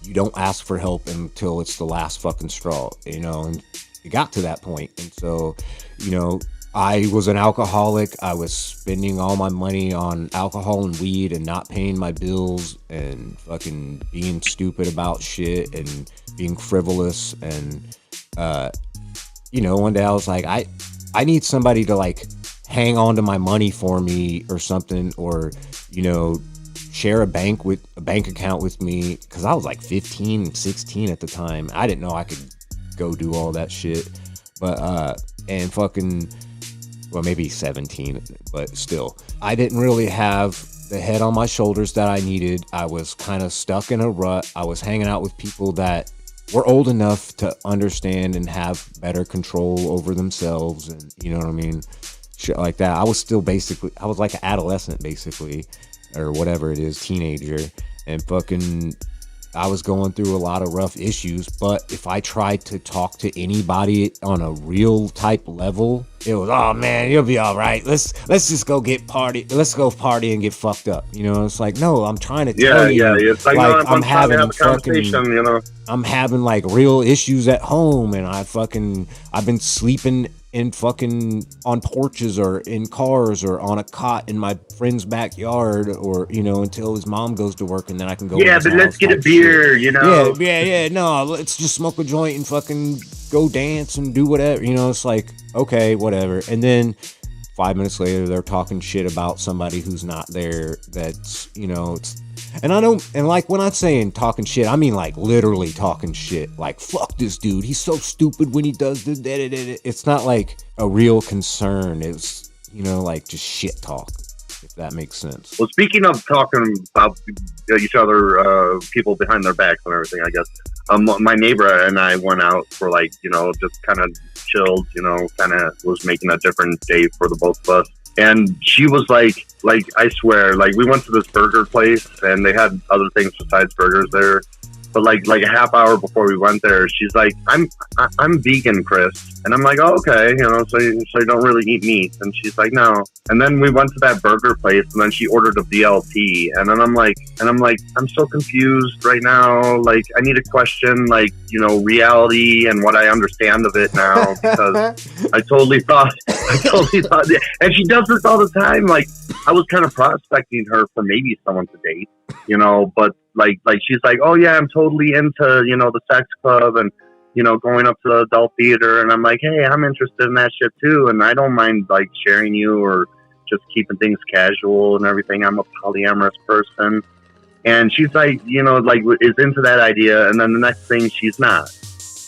you don't ask for help until it's the last fucking straw, you know. And it got to that point. And so, you know, I was an alcoholic. I was spending all my money on alcohol and weed and not paying my bills and fucking being stupid about shit and being frivolous. And, you know, one day I was like, I need somebody to like hang on to my money for me or something, or, you know, share a bank account with me. Cause I was like 15, 16 at the time. I didn't know I could go do all that shit. But, and fucking, well, maybe 17, but still, I didn't really have the head on my shoulders that I needed. I was kind of stuck in a rut. I was hanging out with people that were old enough to understand and have better control over themselves. And you know what I mean? Shit like that. I was like an adolescent basically, or whatever it is, teenager. And fucking, I was going through a lot of rough issues, but if I tried to talk to anybody on a real type level, it was, oh man, you'll be all right. Let's just go Let's go party and get fucked up. You know, it's like, no, I'm trying to tell you. Yeah. It's like, no, I'm having a conversation, you know. I'm having like real issues at home, and I've been sleeping in fucking on porches or in cars or on a cot in my friend's backyard, or, you know, until his mom goes to work, and then I can go. Yeah, but let's get a beer, you know. Yeah. No, let's just smoke a joint and fucking go dance and do whatever. You know, it's like, okay, whatever. And then 5 minutes later, they're talking shit about somebody who's not there. That's, you know, and like when I'm saying talking shit, I mean like literally talking shit. Like, fuck this dude, he's so stupid when he does this. It's not like a real concern. It's, you know, like just shit talk, if that makes sense. Well, speaking of talking about each other, people behind their backs and everything, I guess. My neighbor and I went out for like, you know, just kind of chilled, you know, kind of was making a different day for the both of us. And she was like, I swear, like we went to this burger place and they had other things besides burgers there. But like a half hour before we went there, she's like, I'm vegan, Chris. And I'm like, oh, okay, you know, so you don't really eat meat. And she's like, no. And then we went to that burger place, and then she ordered a BLT. And then I'm like, I'm so confused right now. Like, I need to question, like, you know, reality and what I understand of it now, because I totally thought, and she does this all the time. Like, I was kind of prospecting her for maybe someone to date, you know, but like she's like, oh yeah, I'm totally into, you know, the sex club and, you know, going up to the adult theater. And I'm like, hey, I'm interested in that shit too, and I don't mind like sharing you or, just keeping things casual and everything. I'm a polyamorous person. And she's like, like is into that idea. And then the next thing she's not,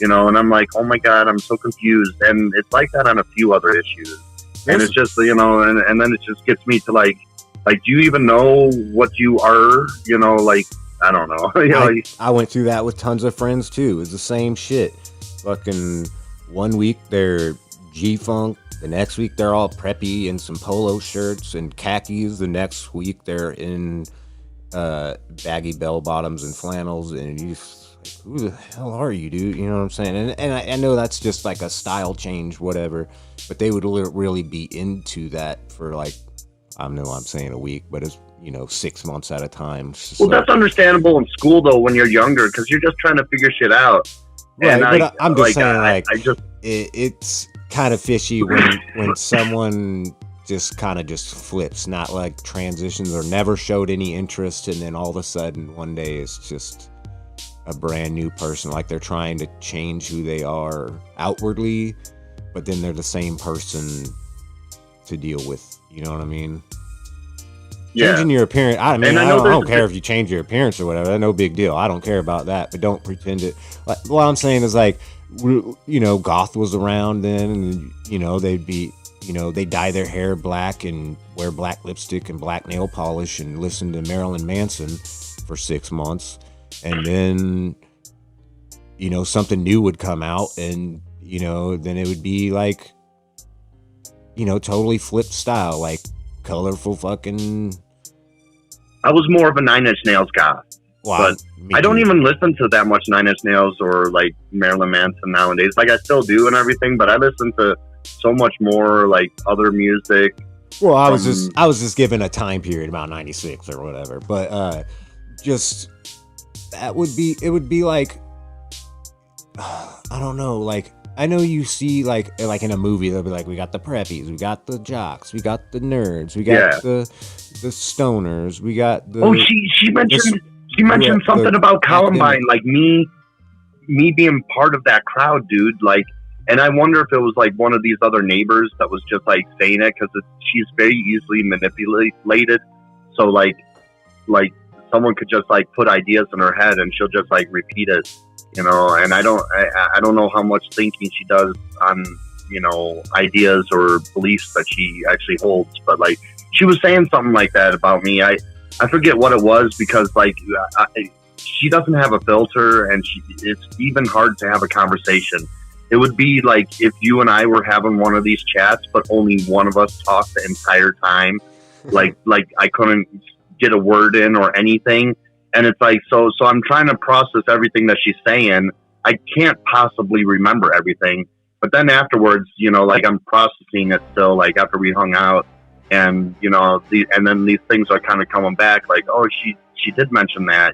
and I'm like, oh my God, I'm so confused. And it's like that on a few other issues. And it's just, and then it just gets me to like, do you even know what you are? Like, I don't know. I went through that with tons of friends too. It's the same shit. Fucking 1 week they're G-Funk. The next week they're all preppy in some polo shirts and khakis. The next week they're in baggy bell bottoms and flannels. And you just like, who the hell are you, dude? You know what I'm saying? And I know that's just like a style change, whatever. But they would really be into that for like, I know I'm saying a week, but it's 6 months at a time. Well, that's understandable in school though when you're younger because you're just trying to figure shit out. Right, but I'm just saying, it's kind of fishy when someone just kind of just flips, not like transitions or never showed any interest, and then all of a sudden one day it's just a brand new person, like they're trying to change who they are outwardly, but then they're the same person to deal with. You know what I mean? Yeah. Changing your appearance. I don't care if you change your appearance or whatever. That's no big deal. I don't care about that. But don't pretend it. Like, what I'm saying is like, goth was around then, and they'd be, they dye their hair black and wear black lipstick and black nail polish and listen to Marilyn Manson for 6 months, and then something new would come out, and then it would be like, totally flipped style, like colorful fucking. I was more of a Nine Inch Nails guy, but I don't even listen to that much Nine Inch Nails or like Marilyn Manson nowadays. Like I still do and everything, but I listen to so much more like other music. Well, I was just given a time period about 96 or whatever, but just it would be like, I don't know, like. I know you see like in a movie they'll be like, we got the preppies, we got the jocks, we got the nerds, we got the stoners, we got the. Oh, she mentioned something about Columbine, like me being part of that crowd, dude. Like, and I wonder if it was like one of these other neighbors that was just like saying it because she's very easily manipulated. So like someone could just like put ideas in her head and she'll just like repeat it. And I don't know how much thinking she does on, ideas or beliefs that she actually holds. But like, she was saying something like that about me. I forget what it was because like, she doesn't have a filter and it's even hard to have a conversation. It would be like if you and I were having one of these chats, but only one of us talked the entire time. like I couldn't get a word in or anything. And it's like, so I'm trying to process everything that she's saying. I can't possibly remember everything. But then afterwards, like I'm processing it still, like after we hung out. And, and then these things are kind of coming back like, oh, she did mention that,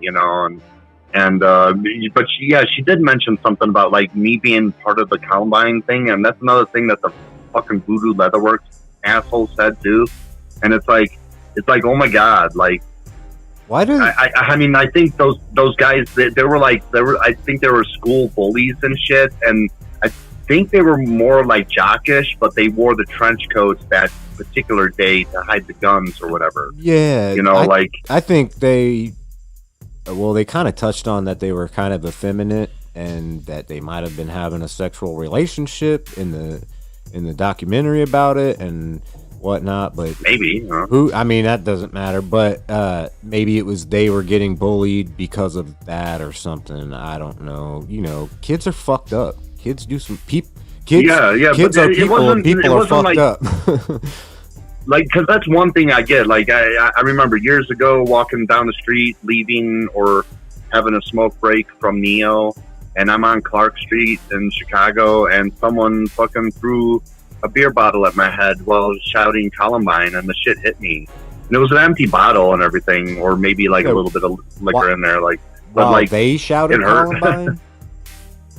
but she did mention something about like me being part of the Columbine thing. And that's another thing that the fucking Voodoo Leatherworks asshole said too. And it's like, oh my God, like, why do I mean, I think those guys, I think they were school bullies and shit. And I think they were more like jockish, but they wore the trench coats that particular day to hide the guns or whatever. Yeah. I think they kind of touched on that they were kind of effeminate and that they might have been having a sexual relationship in the documentary about it and whatnot, but maybe that doesn't matter, but maybe it was they were getting bullied because of that or something. I don't know. Kids are fucked up. Kids do some kids are people and people are fucked up. Like, because that's one thing I get. Like, I remember years ago walking down the street, leaving or having a smoke break from Neo, and I'm on Clark Street in Chicago, and someone fucking threw a beer bottle at my head while shouting Columbine, and the shit hit me. And it was an empty bottle and everything, or maybe like a little bit of liquor in there. Like, but like they shouted Columbine.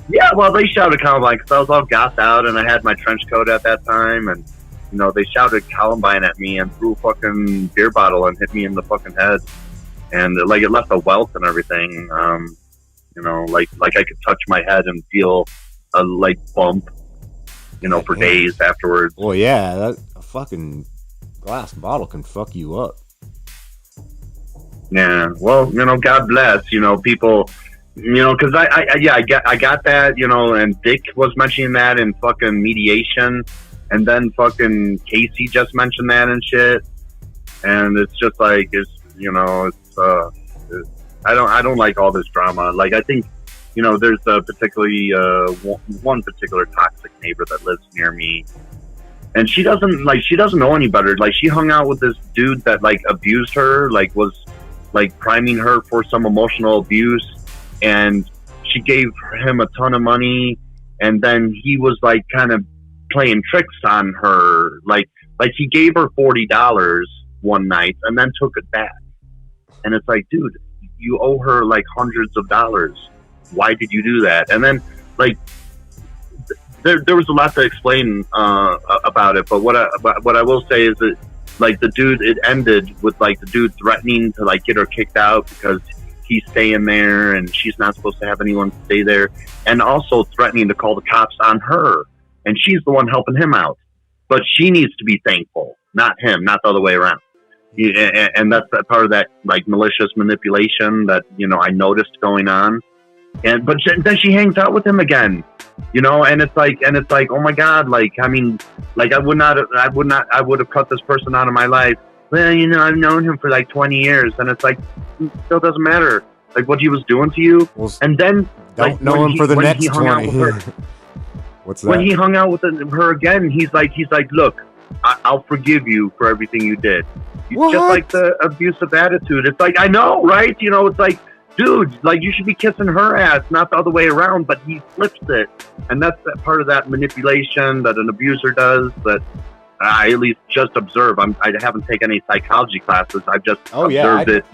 Yeah, well, they shouted Columbine because I was all gassed out and I had my trench coat at that time, and they shouted Columbine at me and threw a fucking beer bottle and hit me in the fucking head, and like it left a welt and everything. Like I could touch my head and feel a like bump. For days afterwards. Well, yeah, that fucking glass bottle can fuck you up. Yeah. Well, God bless. People. Because I got that. And Dick was mentioning that in fucking mediation, and then fucking Casey just mentioned that and shit. And it's just like I don't like all this drama. Like, I think, there's a particularly one particular toxic neighbor that lives near me, and she doesn't know any better. Like, she hung out with this dude that like abused her, like was like priming her for some emotional abuse, and she gave him a ton of money, and then he was like kind of playing tricks on her, like he gave her $40 one night and then took it back. And it's like, dude, you owe her like hundreds of dollars. Why did you do that? And then like there was a lot to explain about it, but what I will say is that like it ended with like the dude threatening to like get her kicked out because he's staying there and she's not supposed to have anyone stay there, and also threatening to call the cops on her, and she's the one helping him out, but she needs to be thankful, not him, not the other way around. And that's part of that like malicious manipulation that I noticed going on. But then she hangs out with him again, and it's like, oh my God, like, I mean, like I would have cut this person out of my life. Well, I've known him for like 20 years, and it's like, it still doesn't matter, like what he was doing to you. Well, and then don't like, know him for the next 20. What's that? When he hung out with her again, he's like, look, I'll forgive you for everything you did. What? Just like the abusive attitude. It's like, I know, right? It's like, dude, like you should be kissing her ass, not the other way around. But he flips it, and that's that part of that manipulation that an abuser does. That I at least just observe. I haven't taken any psychology classes. I've just observed it.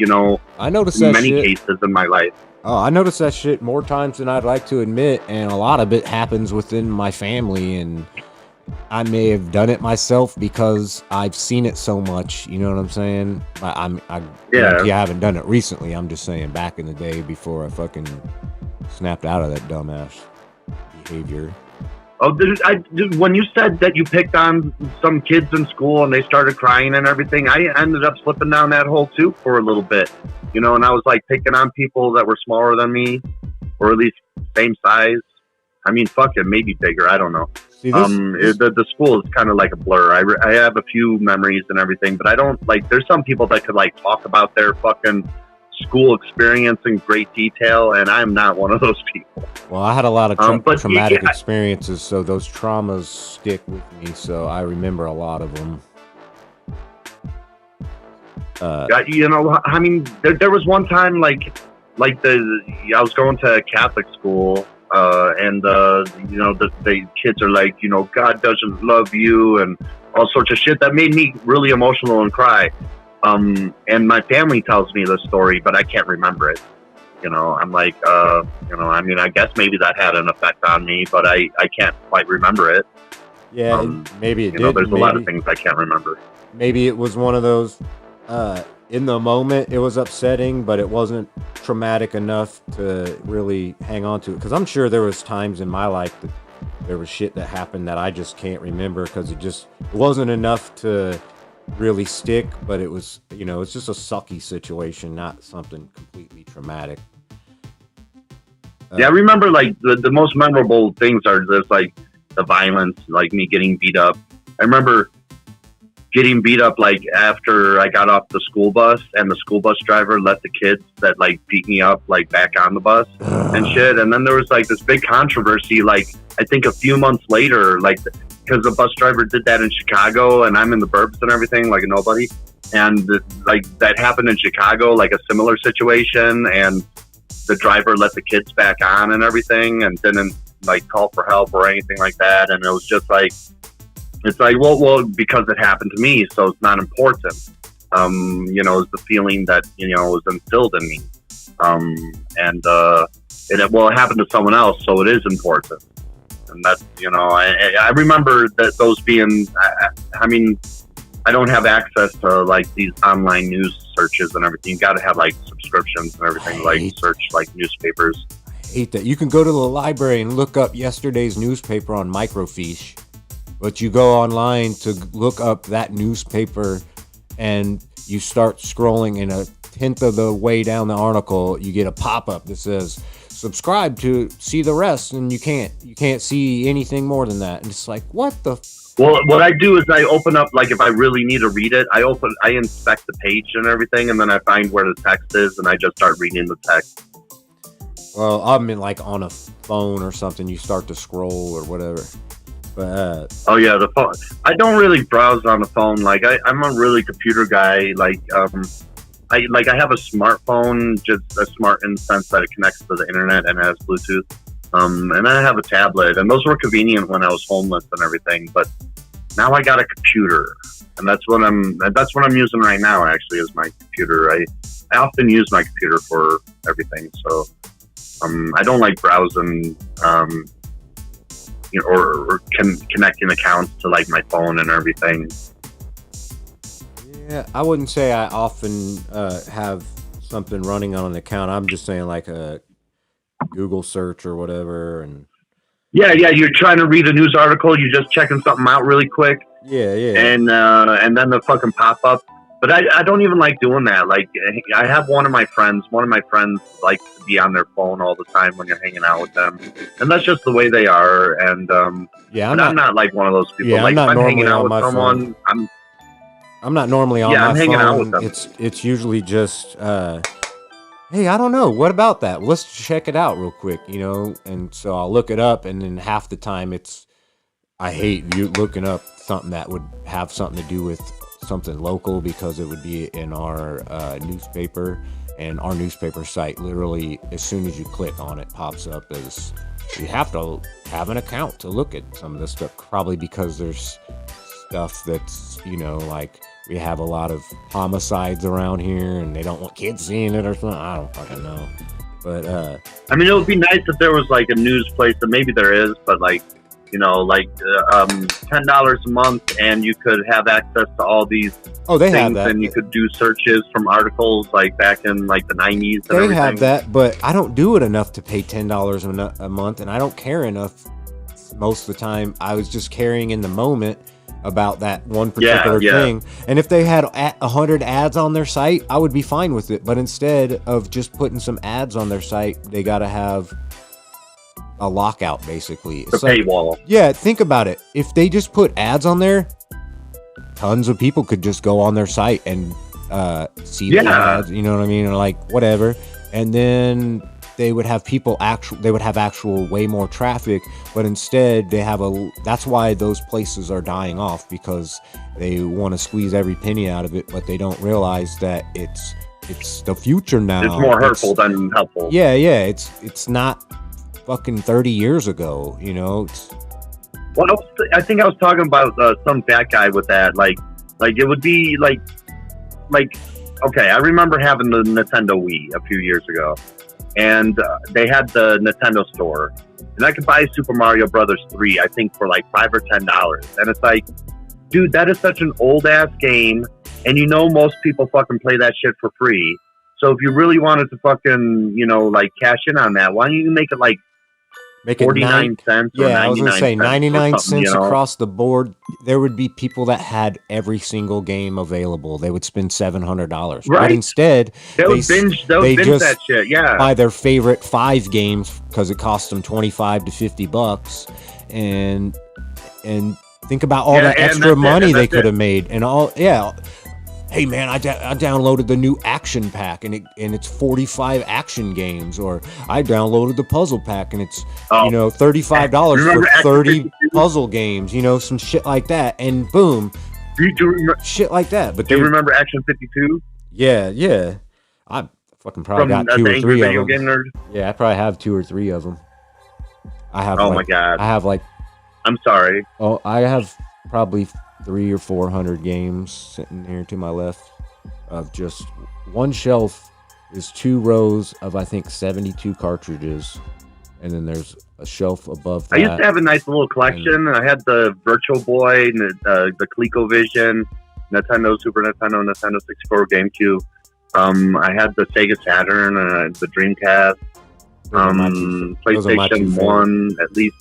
I noticed in that many shit. cases in my life. Oh, I noticed that shit more times than I'd like to admit, and a lot of it happens within my family, and I may have done it myself because I've seen it so much. You know what I'm saying? Yeah. I haven't done it recently. I'm just saying back in the day before I fucking snapped out of that dumbass behavior. Oh, when you said that you picked on some kids in school and they started crying and everything, I ended up slipping down that hole too for a little bit, and I was like picking on people that were smaller than me, or at least same size. I mean, fuck it, maybe bigger. I don't know. See, the school is kind of like a blur. I have a few memories and everything, but I don't like. There's some people that could like talk about their fucking school experience in great detail, and I'm not one of those people. Well, I had a lot of traumatic experiences, so those traumas stick with me. So I remember a lot of them. I mean, there was one time I was going to a Catholic school. The kids are like, God doesn't love you and all sorts of shit that made me really emotional and cry. And my family tells me this story, but I can't remember it. I'm like, I mean, I guess maybe that had an effect on me, but I can't quite remember it. Yeah, maybe it did. There's a lot of things I can't remember. Maybe it was one of those, in the moment it was upsetting, but it wasn't traumatic enough to really hang on to it. Because I'm sure there was times in my life that there was shit that happened that I just can't remember because it wasn't enough to really stick. But it was, it's just a sucky situation, not something completely traumatic. Yeah, I remember like the most memorable things are just like the violence, like me getting beat up. I remember getting beat up like after I got off the school bus, and the school bus driver let the kids that like beat me up like back on the bus and shit. And then there was like this big controversy, like I think a few months later, like because the bus driver did that in Chicago, and I'm in the burbs and everything like a nobody, and like that happened in Chicago, like a similar situation, and the driver let the kids back on and everything, and didn't like call for help or anything like that. And it was just like, it's like, well, because it happened to me, so it's not important. It's the feeling that, was instilled in me. It happened to someone else, so it is important. And that's, I remember that those being, I mean, I don't have access to like these online news searches and everything. You got to have like subscriptions and everything, search like newspapers. I hate that. You can go to the library and look up yesterday's newspaper on microfiche. But you go online to look up that newspaper, and you start scrolling, in a tenth of the way down the article, you get a pop-up that says, subscribe to see the rest, and you can't see anything more than that. And it's like, what the Well, what I do is I open up, like, if I really need to read it, I inspect the page and everything, and then I find where the text is, and I just start reading the text. Well, I'm in, like, on a phone or something, you start to scroll or whatever. But oh yeah, the phone. I don't really browse on the phone. Like, I'm a really computer guy. Like, I have a smartphone, just a smart in the sense that it connects to the internet and has Bluetooth. And I have a tablet, and those were convenient when I was homeless and everything. But now I got a computer, and that's what I'm using right now. Actually, is my computer. I often use my computer for everything. So, I don't like browsing, or connecting accounts to, like, my phone and everything. yeah, I wouldn't say I often have something running on an account. I'm just saying, like, a Google search or whatever, and Yeah, you're trying to read a news article, you're just checking something out really quick, yeah, and then the fucking pop up. But I don't even like doing that. Like, I have one of my friends likes to be on their phone all the time when you're hanging out with them, and that's just the way they are. And yeah, I'm not like one of those people. Yeah, like, I'm not if I'm hanging normally out on with my someone, phone. I'm not normally on Yeah, my I'm hanging out phone. with them. It's usually just hey, I don't know, what about that? Let's check it out real quick, and so I'll look it up, and then half the time I hate you looking up something that would have something to do with something local, because it would be in our newspaper, and our newspaper site, literally as soon as you click on it, pops up as you have to have an account to look at some of this stuff, probably because there's stuff that's, like, we have a lot of homicides around here, and they don't want kids seeing it or something. I don't fucking know. But I mean, it would be nice if there was, like, a news place, and maybe there is, but, like, $10 a month, and you could have access to all these they things, have that, and you could do searches from articles, like, back in, like, the 90s. And everything. have that, but I don't do it enough to pay $10 a month, and I don't care enough most of the time. I was just caring in the moment about that one particular thing, and if they had 100 ads on their site, I would be fine with it. But instead of just putting some ads on their site, they got to have a lockout, basically. It's the paywall. Yeah, think about it. If they just put ads on there, tons of people could just go on their site and see the ads, you know what I mean, or like whatever, and then they would have actual way more traffic. But instead they have that's why those places are dying off, because they want to squeeze every penny out of it, but they don't realize that it's the future now. It's more hurtful than helpful. Yeah, it's not fucking 30 years ago, Well, I think I was talking about some fat guy with that. Like it would be like, okay, I remember having the Nintendo Wii a few years ago, and they had the Nintendo store, and I could buy Super Mario Brothers 3, I think, for like $5 or $10, and it's like, dude, that is such an old ass game, and most people fucking play that shit for free. So if you really wanted to fucking, like, cash in on that, why don't you make it like 49 cents? Yeah, I was gonna say 99 cents you know? across the board. There would be people that had every single game available. They would spend $700, Right. but instead They would binge that shit. Yeah, buy their favorite 5 games because it cost them $25 to $50, and think about all that extra money they could have made, and all. Yeah. Hey man, I downloaded the new action pack, and it's 45 action games, or I downloaded the puzzle pack, and it's $35 for 30 puzzle games, some shit like that, and boom, shit like that. But do you remember Action 52? Yeah, I fucking probably got 2 or 3 of them. Nerd? Yeah, I probably have 2 or 3 of them. I have. Oh my god! I have like. I'm sorry. Oh, I have probably 300 or 400 games sitting here to my left, of just one shelf is 2 rows of, I think, 72 cartridges, and then there's a shelf above that. I used to have a nice little collection. I had the Virtual Boy, the ColecoVision, Nintendo, Super Nintendo, Nintendo 64, GameCube. I had the Sega Saturn, the Dreamcast, PlayStation 1, at least.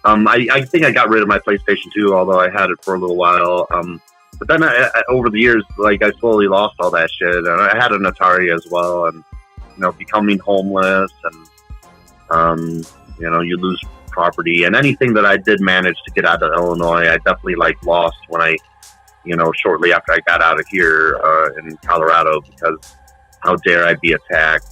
I think I got rid of my PlayStation 2, although I had it for a little while. But then over the years, like I slowly lost all that shit, and I had an Atari as well, and becoming homeless, and you lose property, and anything that I did manage to get out of Illinois, I definitely lost when I, shortly after I got out of here in Colorado, because how dare I be attacked.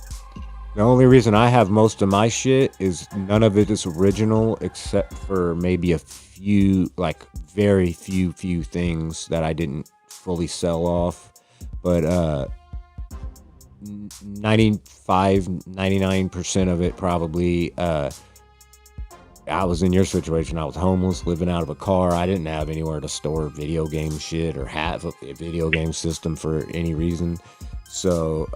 The only reason I have most of my shit is none of it is original except for maybe a few, very few things that I didn't fully sell off. But 99% of it probably, I was in your situation. I was homeless, living out of a car. I didn't have anywhere to store video game shit or have a video game system for any reason. So,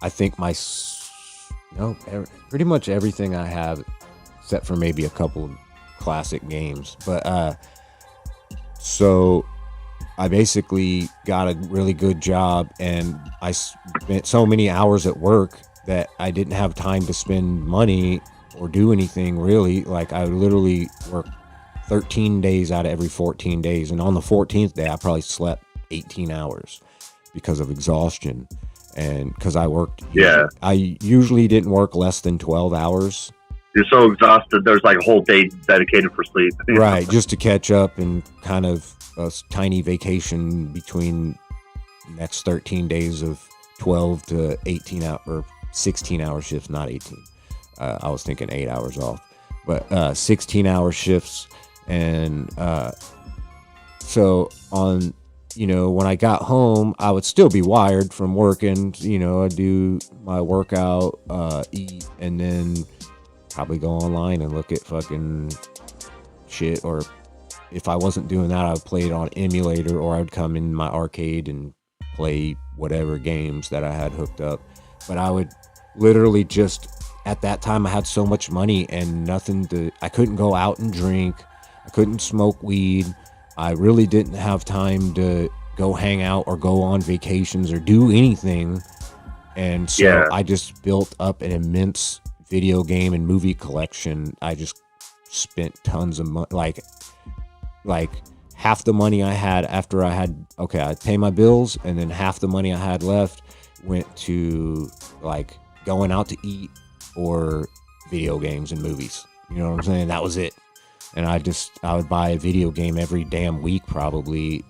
I think pretty much everything I have, except for maybe a couple of classic games. But so I basically got a really good job, and I spent so many hours at work that I didn't have time to spend money or do anything really. I literally worked 13 days out of every 14 days, and on the 14th day I probably slept 18 hours because of exhaustion. And because I worked, I usually didn't work less than 12 hours. You're so exhausted, there's a whole day dedicated for sleep. Right, just to catch up, and kind of a tiny vacation between the next 13 days of 12 to 18 hour or 16 hour shifts, not 18. I was thinking 8 hours off, but 16-hour shifts. And so on, when I got home, I would still be wired from working. I'd do my workout, eat, and then probably go online and look at fucking shit. Or if I wasn't doing that, I would play it on emulator, or I would come in my arcade and play whatever games that I had hooked up. But I would literally just, at that time, I had so much money and I couldn't go out and drink. I couldn't smoke weed. I really didn't have time to go hang out or go on vacations or do anything. And so I just built up an immense video game and movie collection. I just spent tons of money, like half the money I had after I'd pay my bills, and then half the money I had left went to going out to eat or video games and movies. You know what I'm saying? That was it. And I would buy a video game every damn week, probably,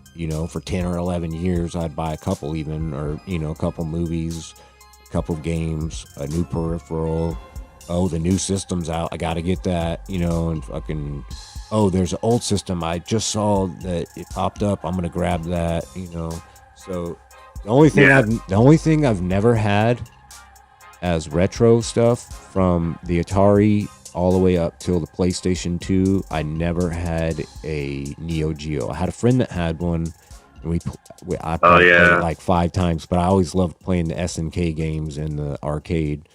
for 10 or 11 years. I'd buy a couple even, or, a couple movies, a couple games, a new peripheral. Oh, the new system's out. I got to get that, and fucking, there's an old system. I just saw that it popped up. I'm going to grab that, So the only thing I've never had as retro stuff, from the Atari all the way up till the PlayStation 2, I never had a Neo Geo. I had a friend that had one, and I played it 5 times, but I always loved playing the SNK games in the arcade.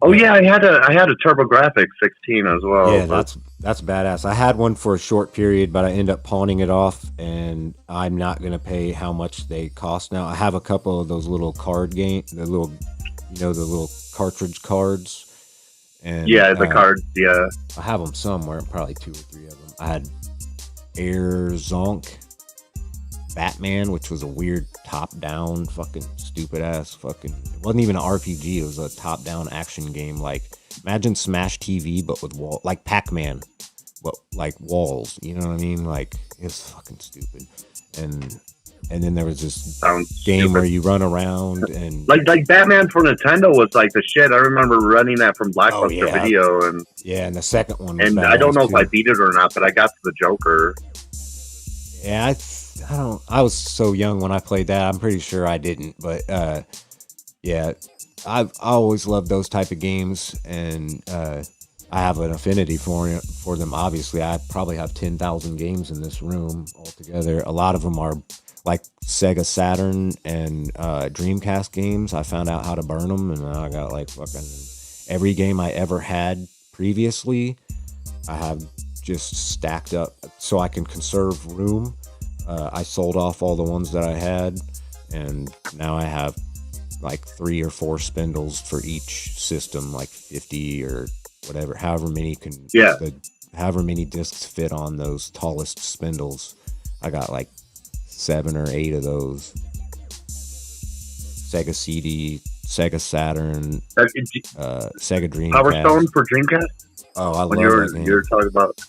Oh yeah, I had a TurboGrafx 16 as well. Yeah, that's badass. I had one for a short period, but I ended up pawning it off, and I'm not gonna pay how much they cost now. I have a couple of those little card games, the little cartridge cards. And, the cards, yeah. I have them somewhere, probably 2 or 3 of them. I had Air Zonk Batman, which was a weird top-down fucking stupid-ass fucking... It wasn't even an RPG, it was a top-down action game. Imagine Smash TV, but with like Pac-Man, but walls, you know what I mean? It's fucking stupid. And then there was this game where you run around and... Like Batman for Nintendo was the shit. I remember running that from Blockbuster Video. And the second one was... And I don't know if I beat it or not, but I got to the Joker. Yeah, I was so young when I played that. I'm pretty sure I didn't. But, I always loved those type of games. And I have an affinity for them, obviously. I probably have 10,000 games in this room altogether. A lot of them are... Sega Saturn and Dreamcast games. I found out how to burn them, and I got fucking every game I ever had previously. I have just stacked up so I can conserve room. I sold off all the ones that I had, and now I have 3 or 4 spindles for each system, 50 or whatever, however many however many discs fit on those tallest spindles. I got like 7 or 8 of those. Sega CD, Sega Saturn, Sega Dreamcast. Power Stone for Dreamcast? Oh, I when love that game. You're talking about.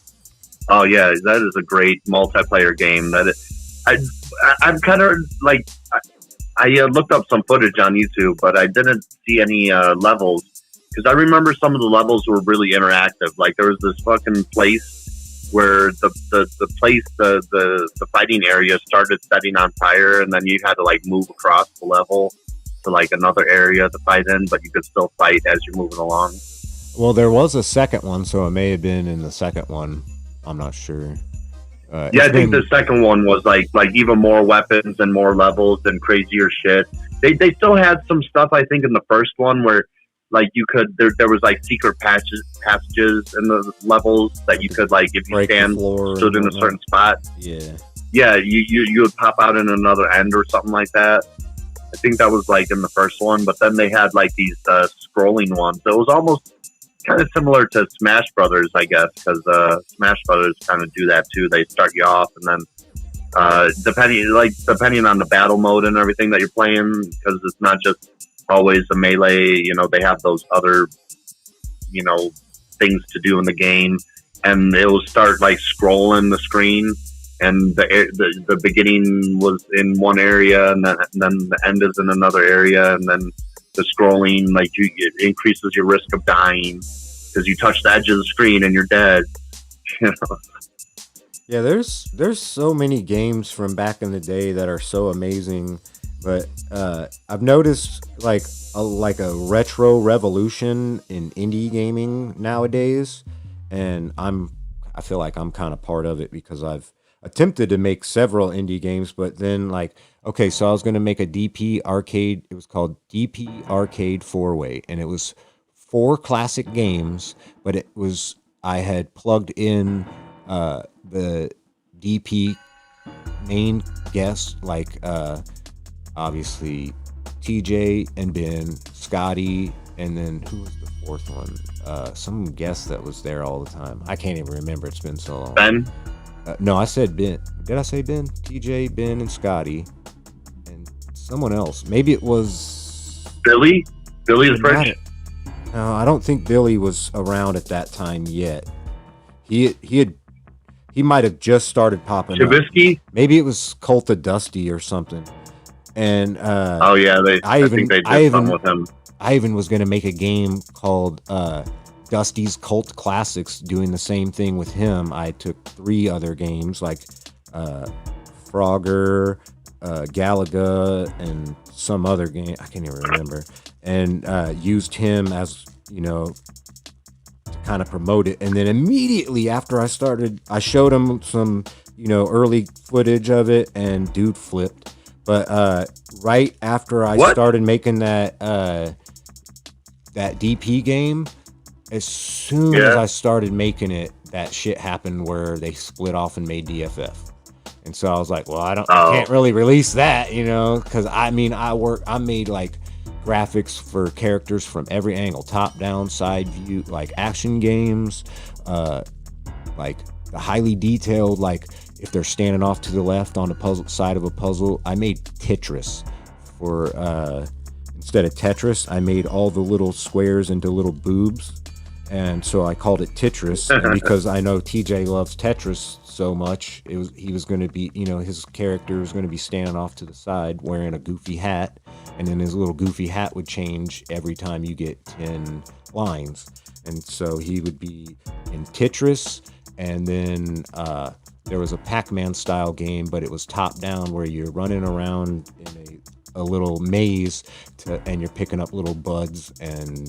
Oh yeah, that is a great multiplayer game. I'm kind of like I looked up some footage on YouTube, but I didn't see any levels because I remember some of the levels were really interactive. Like there was this fucking place where the fighting area started setting on fire, and then you had to like move across the level to like another area to fight in, but you could still fight as you're moving along. Well, there was a second one, so it may have been in the second one. I'm not sure. I think the second one was like even more weapons and more levels and crazier shit. They still had some stuff I think in the first one where like you could there was like secret passages in the levels that you could like if you stood in a certain spot. Yeah, you would pop out in another end or something like that. I think that was like in the first one, but then they had like these scrolling ones. It was almost kind of similar to Smash Brothers, I guess, because Smash Brothers kind of do that too. They start you off, and then depending on the battle mode and everything that you're playing, because it's not just always a melee. You know, they have those other, things to do in the game, and it will start like scrolling the screen, and the beginning was in one area, and then the end is in another area, and then the scrolling it increases your risk of dying because you touch the edge of the screen and you're dead. Yeah, there's so many games from back in the day that are so amazing, but I've noticed like a retro revolution in indie gaming nowadays, and I feel like I'm kind of part of it because I've attempted to make several indie games, but then okay, so I was going to make a DP arcade. It was called DP Arcade 4-Way, and it was 4 classic games, but I had plugged in the DP main guests, obviously TJ and Ben, Scotty, and then who was the 4th one? Some guest that was there all the time. I can't even remember. It's been so long. Ben? No, I said Ben. Did I say Ben? TJ, Ben, and Scotty, and someone else. Maybe it was Billy. Billy the French. No, I don't think Billy was around at that time yet. He might have just started popping Chibisky? up. Maybe it was Cult of Dusty or something. And I think they did something with him. I even was going to make a game called Dusty's Cult Classics, doing the same thing with him. I took 3 other games like Frogger, Galaga, and some other game I can't even remember, and used him as to kind of promote it. And then immediately after I showed him some early footage of it, and dude flipped. But right after I started making that DP game, as soon as I started making it, that shit happened where they split off and made DFF. And so I was like, well, I can't really release that, because I made like graphics for characters from every angle, top down, side view, like action games, like the highly detailed, like if they're standing off to the left on the puzzle side of a puzzle. I made Tetris for instead of Tetris, I made all the little squares into little boobs. And so I called it Tetris, and because I know TJ loves Tetris so much, he was going to be, his character was going to be standing off to the side wearing a goofy hat, and then his little goofy hat would change every time you get 10 lines. And so he would be in Tetris, and then there was a Pac-Man style game, but it was top down where you're running around in a little maze and you're picking up little buds and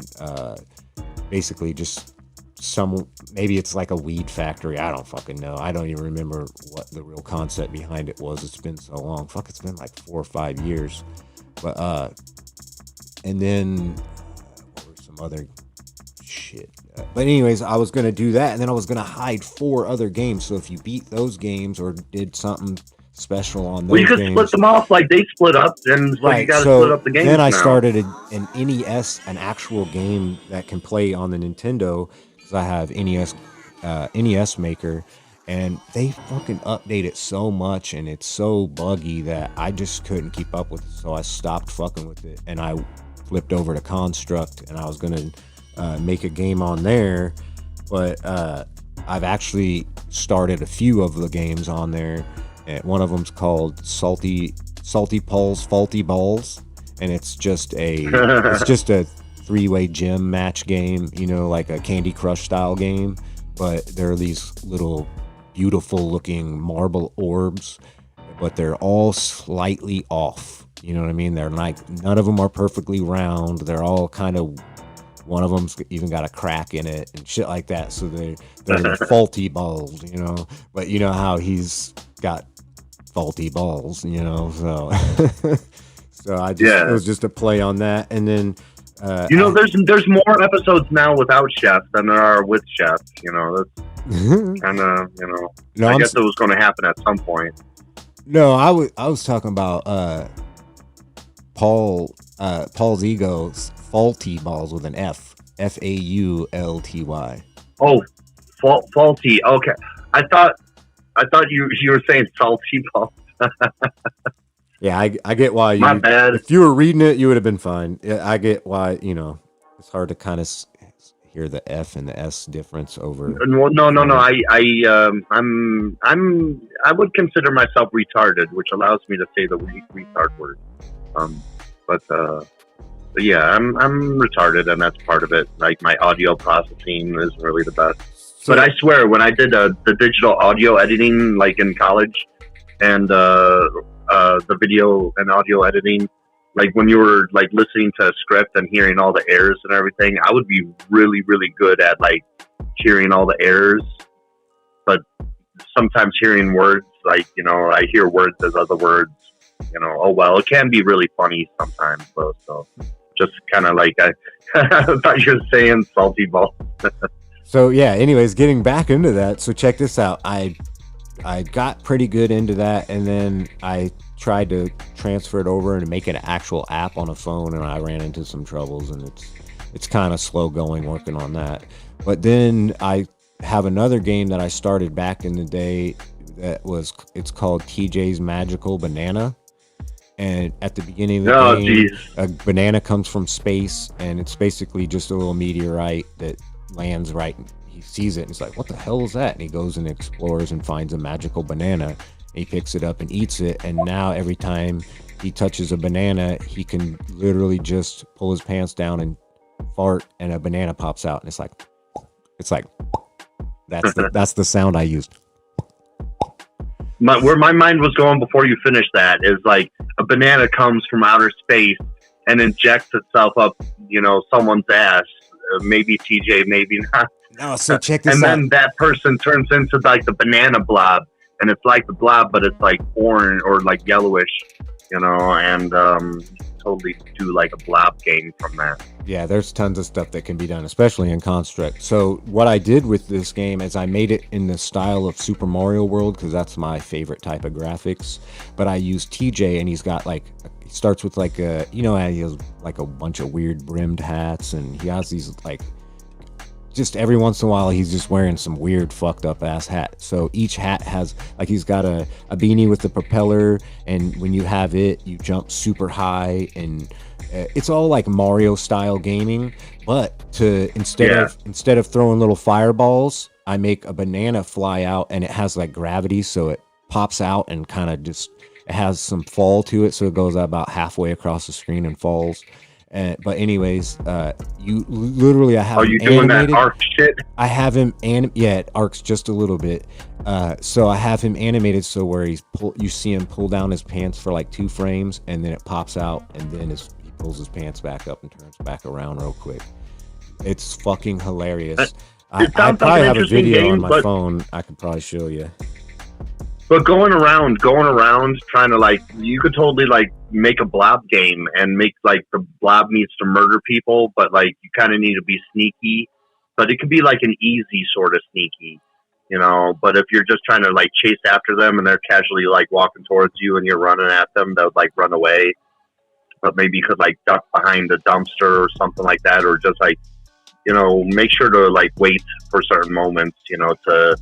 basically just maybe it's like a weed factory. I don't fucking know. I don't even remember what the real concept behind it was. It's been so long. It's been like 4 or 5 years. But and then what were some other shit? But anyways, I was gonna do that, and then I was gonna hide 4 other games. So if you beat those games or did something special on those games, you could split them off like they split up, and so you got to split up the games. Then I now. started an NES, an actual game that can play on the Nintendo because I have NES Maker, and they fucking update it so much, and it's so buggy that I just couldn't keep up with it. So I stopped fucking with it, and I flipped over to Construct, and I was gonna make a game on there, but I've actually started a few of the games on there. And one of them's called Salty Paul's Faulty Balls, and it's just a 3-way gym match game, you know, like a Candy Crush style game, but there are these little beautiful looking marble orbs, but they're all slightly off. You know what I mean? They're like, none of them are perfectly round. They're all kind of, one of them's even got a crack in it and shit like that. So they're the faulty balls, you know. But you know how he's got faulty balls, you know. So so it was just a play on that. And then you know, there's more episodes now without chefs than there are with chefs. You know, that's kind of, you know. No, I guess it was going to happen at some point. No, I was talking about Paul's Ego's Faulty Balls with an Faulty. Oh, faulty. Okay, I thought you were saying salty balls. Yeah, I get why you. My bad. If you were reading it, you would have been fine. I get why, you know, it's hard to kind of hear the F and the S difference over. No. I would consider myself retarded, which allows me to say the retard word. But yeah, I'm retarded, and that's part of it. Like, my audio processing isn't really the best. So, but I swear, when I did the digital audio editing, like in college, and the video and audio editing, like when you were like listening to a script and hearing all the errors and everything, I would be really, really good at like hearing all the errors. But sometimes hearing words, like, you know, I hear words as other words, you know, oh well, it can be really funny sometimes though. So just kind of like, I thought you were saying salty balls. So yeah, anyways, getting back into that. So check this out. I got pretty good into that, and then I tried to transfer it over and make an actual app on a phone, and I ran into some troubles, and it's kind of slow going working on that. But then I have another game that I started back in the day it's called TJ's Magical Banana. And at the beginning of the game, a banana comes from space, and it's basically just a little meteorite that lands right. He sees it, and he's like, what the hell is that? And he goes and explores and finds a magical banana. And he picks it up and eats it. And now every time he touches a banana, he can literally just pull his pants down and fart, and a banana pops out. And it's like that's the sound I used. Where my mind was going before you finished that is like a banana comes from outer space and injects itself up, you know, someone's ass. Maybe TJ, maybe not. No, so check this out. And then out. that person turns into like the banana blob, and it's like the blob, but it's like orange or like yellowish, you know, and totally do like a blob game from that. Yeah, there's tons of stuff that can be done, especially in Construct. So what I did with this game is I made it in the style of Super Mario World, because that's my favorite type of graphics. But I used TJ, and he's got like, he starts with like a, you know, he has like a bunch of weird brimmed hats, and he has these like, just every once in a while he's just wearing some weird fucked up ass hat. So each hat has, like, he's got a beanie with the propeller, and when you have it, you jump super high, and it's all like Mario style gaming. But instead of throwing little fireballs, I make a banana fly out, and it has like gravity, so it pops out and kind of just, it has some fall to it, so it goes about halfway across the screen and falls. But anyways, you literally, I have. Are you doing that arc shit? I have him it arcs just a little bit. So I have him animated so where you see him pull down his pants for like 2 frames, and then it pops out, and then he pulls his pants back up and turns back around real quick. It's fucking hilarious. I probably have a video on my phone. I could probably show you. But going around, trying to like, you could totally like make a blob game and make like the blob needs to murder people, but like you kind of need to be sneaky. But it could be like an easy sort of sneaky, you know. But if you're just trying to like chase after them and they're casually like walking towards you and you're running at them, they'll like run away. But maybe you could like duck behind a dumpster or something like that, or just like make sure to like wait for certain moments, to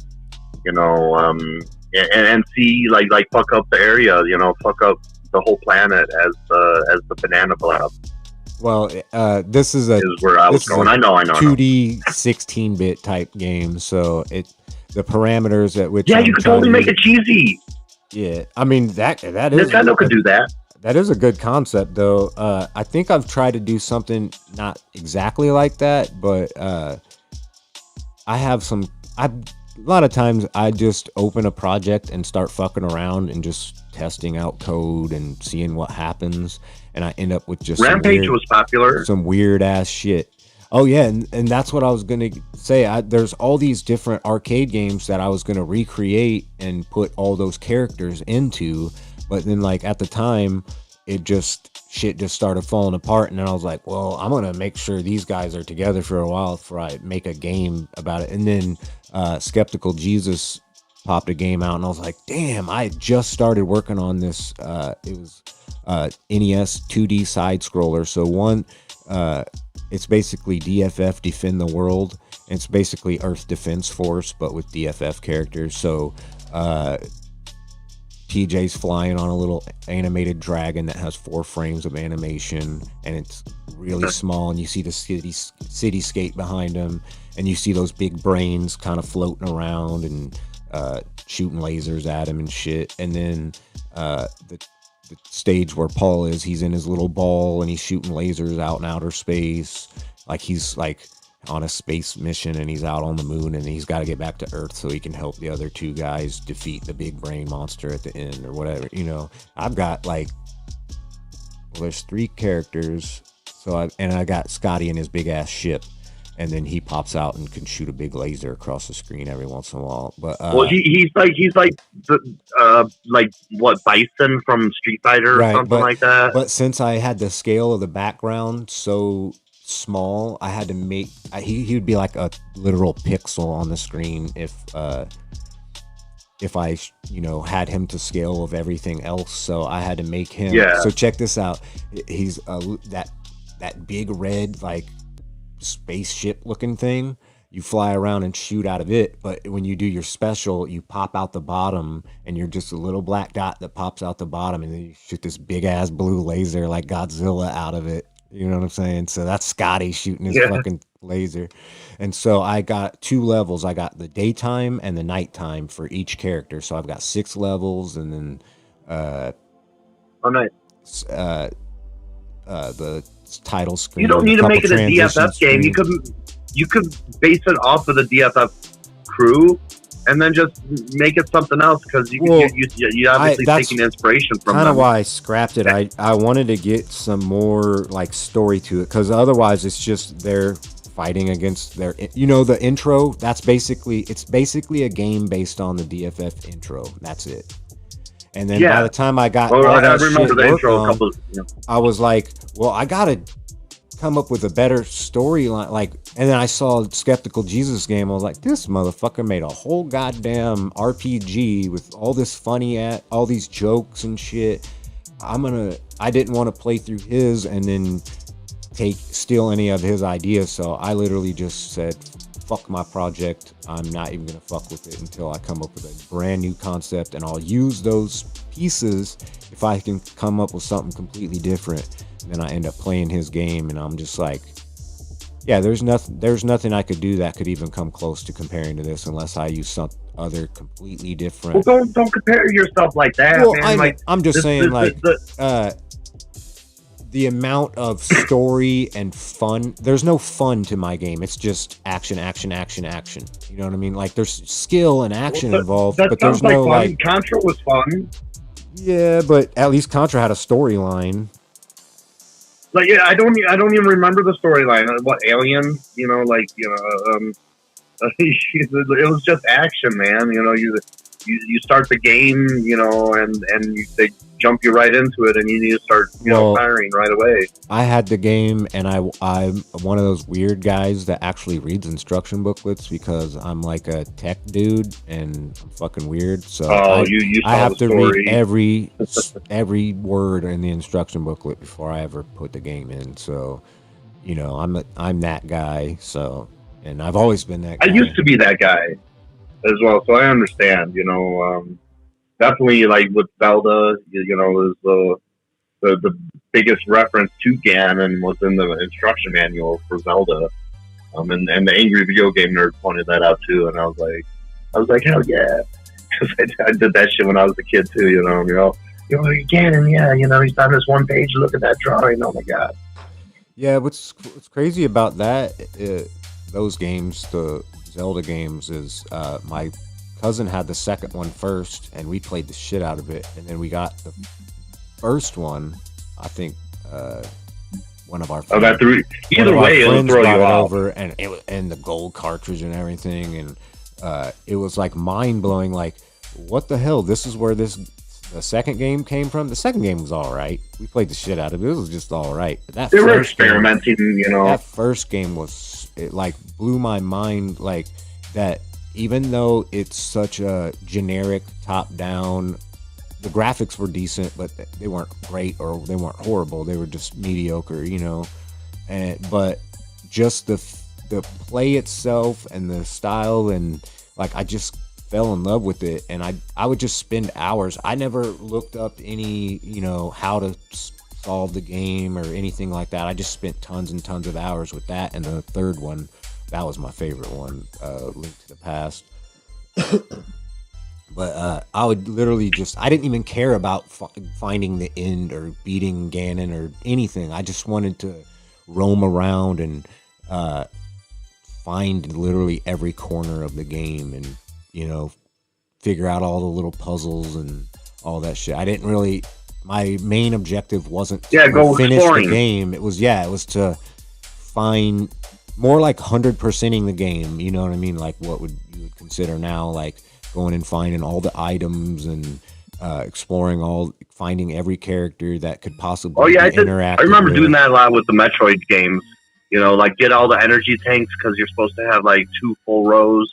and see like fuck up the area, fuck up the whole planet as the banana blob. Well, this is where I was going. I know. 2D 16-bit type game, so the parameters at which you could totally make it cheesy. Yeah, I mean that is Nintendo could do that. That is a good concept, though. I think I've tried to do something not exactly like that, but I have some. A lot of times I just open a project and start fucking around and just testing out code and seeing what happens, and I end up with just Rampage was popular. Some weird ass shit. Oh yeah, and that's what I was gonna say. There's all these different arcade games that I was gonna recreate and put all those characters into, but then like at the time, shit just started falling apart, and then I was like, well, I'm gonna make sure these guys are together for a while before I make a game about it. And then Skeptical Jesus popped a game out, and I was like, damn, I just started working on this. It was NES 2D side scroller. So one, it's basically DFF Defend the World. It's basically Earth Defense Force, but with DFF characters. So TJ's flying on a little animated dragon that has 4 frames of animation, and it's really small, and you see the cityscape behind him, and you see those big brains kind of floating around and shooting lasers at him and shit. And then the stage where Paul is, he's in his little ball and he's shooting lasers out in outer space, like he's like on a space mission, and he's out on the moon, and he's got to get back to Earth so he can help the other 2 guys defeat the big brain monster at the end or whatever. I've got there's 3 characters, so I got Scotty in his big ass ship, and then he pops out and can shoot a big laser across the screen every once in a while. But he's like the what, Bison from Street Fighter or something like that. But since I had the scale of the background so small, I had to make he would be like a literal pixel on the screen if I had him to scale of everything else. So I had to make him. So check this out. He's that big red like spaceship looking thing. You fly around and shoot out of it, but when you do your special, you pop out the bottom, and you're just a little black dot that pops out the bottom, and then you shoot this big ass blue laser like Godzilla out of it. You know what I'm saying? So that's Scotty shooting his fucking laser. And so I got 2 levels. I got the daytime and the nighttime for each character. So I've got 6 levels, and then nice. The title screen. You don't need to make it a DFF game. You could base it off of the DFF crew, and then just make it something else, because you obviously taking inspiration from kind of why I scrapped it. I wanted to get some more like story to it, because otherwise it's just they're fighting against their the intro. It's basically a game based on the DFF intro. That's it. And then by the time I got all that shit worked on, I was like, well, I gotta come up with a better storyline. And then I saw Skeptical Jesus game. I was like, this motherfucker made a whole goddamn RPG with all this all these jokes and shit. I didn't want to play through his and then steal any of his ideas. So I literally just said, fuck my project. I'm not even gonna fuck with it until I come up with a brand new concept, and I'll use those pieces if I can come up with something completely different. Then I end up playing his game, and I'm just like, yeah, there's nothing I could do that could even come close to comparing to this, unless I use some other completely different. Well, don't compare yourself like that. Well, man. I'm just saying the amount of story and fun. There's no fun to my game. It's just action, action, action, action. You know what I mean? Like there's skill and action involved, but there's no fun. Contra was fun. Yeah, but at least Contra had a storyline. I don't even remember the storyline. What, Alien? It was just action, man. You start the game, and they jump you right into it, and you need to start, firing right away. I had the game, and I'm one of those weird guys that actually reads instruction booklets, because I'm like a tech dude, and I'm fucking weird. So I have to read every word in the instruction booklet before I ever put the game in. So you know, I'm that guy. So, and I've always been that guy. I used to be that guy as well, so I understand. Definitely like with Zelda, is the biggest reference to Ganon was in the instruction manual for Zelda. And the Angry Video Game Nerd pointed that out too, and I was like, hell yeah, because I did that shit when I was a kid too, Ganon, yeah, he's on this one page. Look at that drawing. Oh my god. Yeah, what's crazy about that, those games, the Zelda games, is my cousin had the second one first, and we played the shit out of it, and then we got the first one. I think one of our friends, either way, it'll throw you off. Over, and the gold cartridge and everything, and it was like mind blowing. Like, what the hell? This is where the second game came from. The second game was all right. We played the shit out of it. It was just all right. But they were experimenting, That first game it like blew my mind. Like that, even though it's such a generic top down. The graphics were decent, but they weren't great or they weren't horrible. They were just mediocre, but just the play itself and the style, and like I just fell in love with it, and I would just spend hours. I never looked up any how to solve the game or anything like that. I just spent tons and tons of hours with that. And the third one, that was my favorite one, Link to the Past. But I would literally I didn't even care about finding the end or beating Ganon or anything. I just wanted to roam around and find literally every corner of the game and, figure out all the little puzzles and all that shit. I didn't really, my main objective wasn't to go finish exploring. The game. It was to find more like 100%ing the game. You know what I mean? Like what you would consider now, like, going and finding all the items and finding every character that could possibly interact. I remember doing that a lot with the Metroid games. Like get all the energy tanks because you're supposed to have like 2 full rows.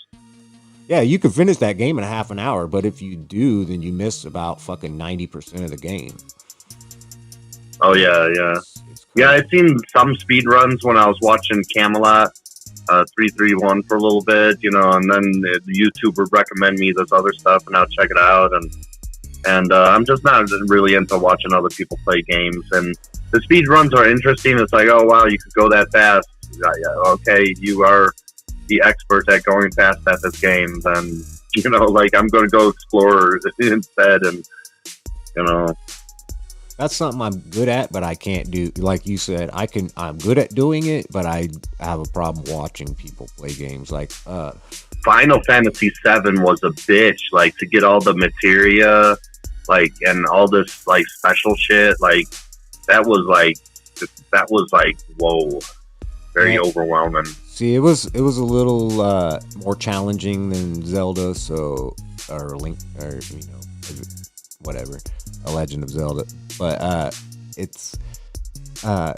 Yeah, you could finish that game in a half an hour, but if you do, then you miss about fucking 90% of the game. Oh yeah. Yeah, I've seen some speed runs when I was watching Camelot. 331 for a little bit, and then the YouTube would recommend me this other stuff, and I'll check it out. And I'm just not really into watching other people play games. And the speed runs are interesting. It's like, oh wow, you could go that fast. Yeah, okay, you are the expert at going fast at this game. Then like I'm going to go explore instead, and That's something I'm good at, but I can't do. Like you said, I'm good at doing it, but I have a problem watching people play games. Like Final Fantasy VII was a bitch. Like to get all the materia, like and all this like special shit. Like that was like whoa, very overwhelming. See, it was a little more challenging than Zelda, or Link, or whatever, A Legend of Zelda. But it's I'm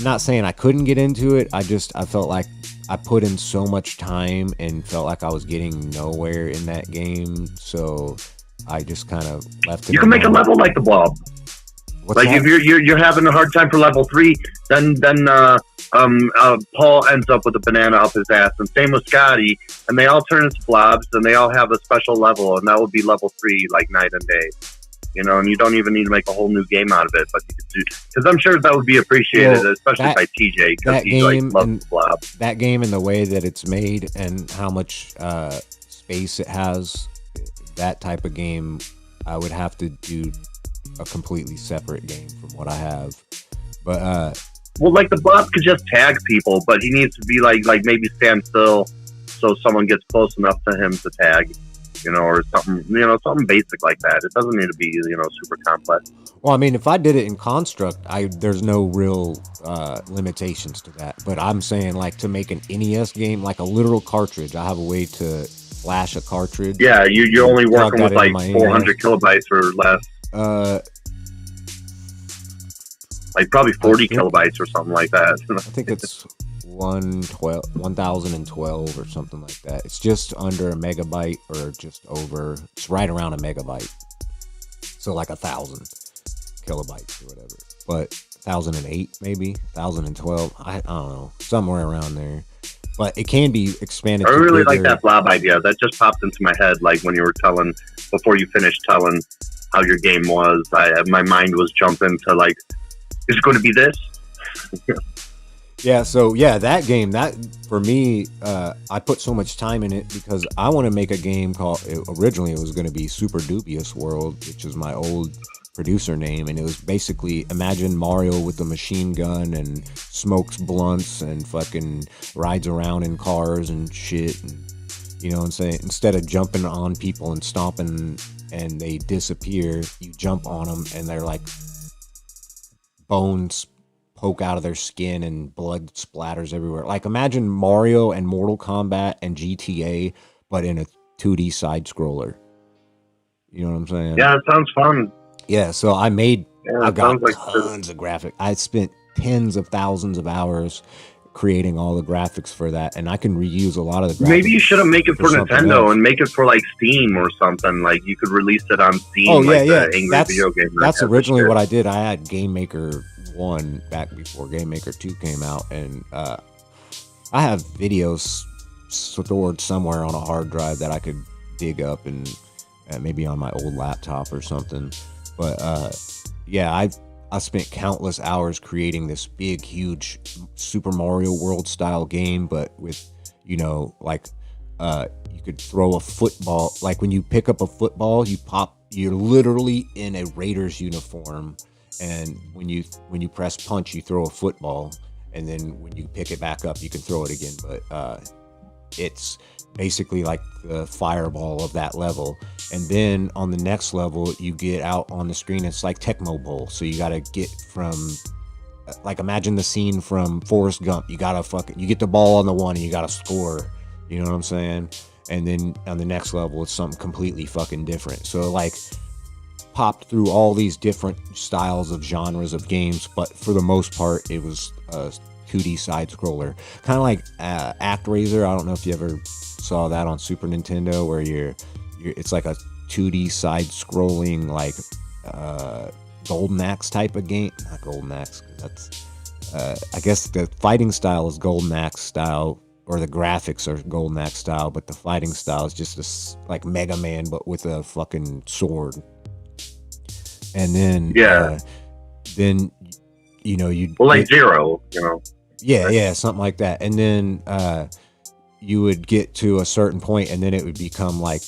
not saying I couldn't get into it. I felt like I put in so much time and felt like I was getting nowhere in that game, so I just kind of left it. You can make a level like the Blob. What's like that? If you're having a hard time for level 3, then Paul ends up with a banana up his ass, and same with Scotty, and they all turn into blobs, and they all have a special level, and that would be level 3, like night and day. And you don't even need to make a whole new game out of it, but you could do, because I'm sure that would be appreciated, especially by TJ, because he loves Blob. That game and the way that it's made and how much space it has, that type of game, I would have to do a completely separate game from what I have. But well, like the Blob could just tag people, but he needs to be like maybe stand still so someone gets close enough to him to tag. Or something, something basic like that. It doesn't need to be, super complex. Well, I mean, if I did it in Construct, there's no real limitations to that. But I'm saying, like, to make an NES game, like a literal cartridge, I have a way to flash a cartridge. Yeah, you're only working with like 400 kilobytes or less. Like probably 40 kilobytes or something like that. I think it's 1012 or something like that. It's just under a megabyte, or just over. It's right around a megabyte. So like 1,000 kilobytes or whatever. But 2008, maybe 2012. I don't know, somewhere around there. But it can be expanded. I to really like bigger. that blob idea. That just popped into my head, like when you were telling, before you finished telling how your game was. My mind was jumping to like, is it going to be this? Yeah, so yeah, that game, that for me, I put so much time in it because I want to make a game called, originally it was going to be Super Dubious World, which is my old producer name, and it was basically, imagine Mario with a machine gun and smokes blunts and fucking rides around in cars and shit, and you know what I'm saying? Instead of jumping on people and stomping and they disappear, you jump on them and they're like bones poke out of their skin and blood splatters everywhere. Like imagine Mario and Mortal Kombat and GTA, but in a 2D side scroller. You know what I'm saying? Yeah, it sounds fun. Yeah, so I got like tons of graphics. I spent tens of thousands of hours creating all the graphics for that, and I can reuse a lot of the graphics. Maybe you should have make it for Nintendo else. And make it for like Steam or something. Like you could release it on Steam. Oh yeah, like yeah. The Angry Video Game. That's originally what I did. I had Game Maker 1 back before Game Maker 2 came out, and I have videos stored somewhere on a hard drive that I could dig up and maybe on my old laptop or something. But yeah, I spent countless hours creating this big, huge Super Mario World style game, but with, you know, like you could throw a football. Like when you pick up a football, you're literally in a Raiders uniform, and when you press punch, you throw a football, and then when you pick it back up, you can throw it again. But it's basically like the fireball of that level. And then on the next level, you get out on the screen. It's like Tecmo Bowl. So you got to get from, like, imagine the scene from Forrest Gump. You get the ball on the one and you got to score. You know what I'm saying? And then on the next level, it's something completely fucking different. So like popped through all these different styles of genres of games, but for the most part, it was a 2D side scroller, kind of like ActRaiser. I don't know if you ever saw that on Super Nintendo, where it's like a 2D side scrolling, like Golden Axe type of game. Not Golden Axe, that's I guess the fighting style is Golden Axe style, or the graphics are Golden Axe style, but the fighting style is just this like Mega Man but with a fucking sword. And then then you know like Zero, you know. Yeah, something like that. And then you would get to a certain point, and then it would become like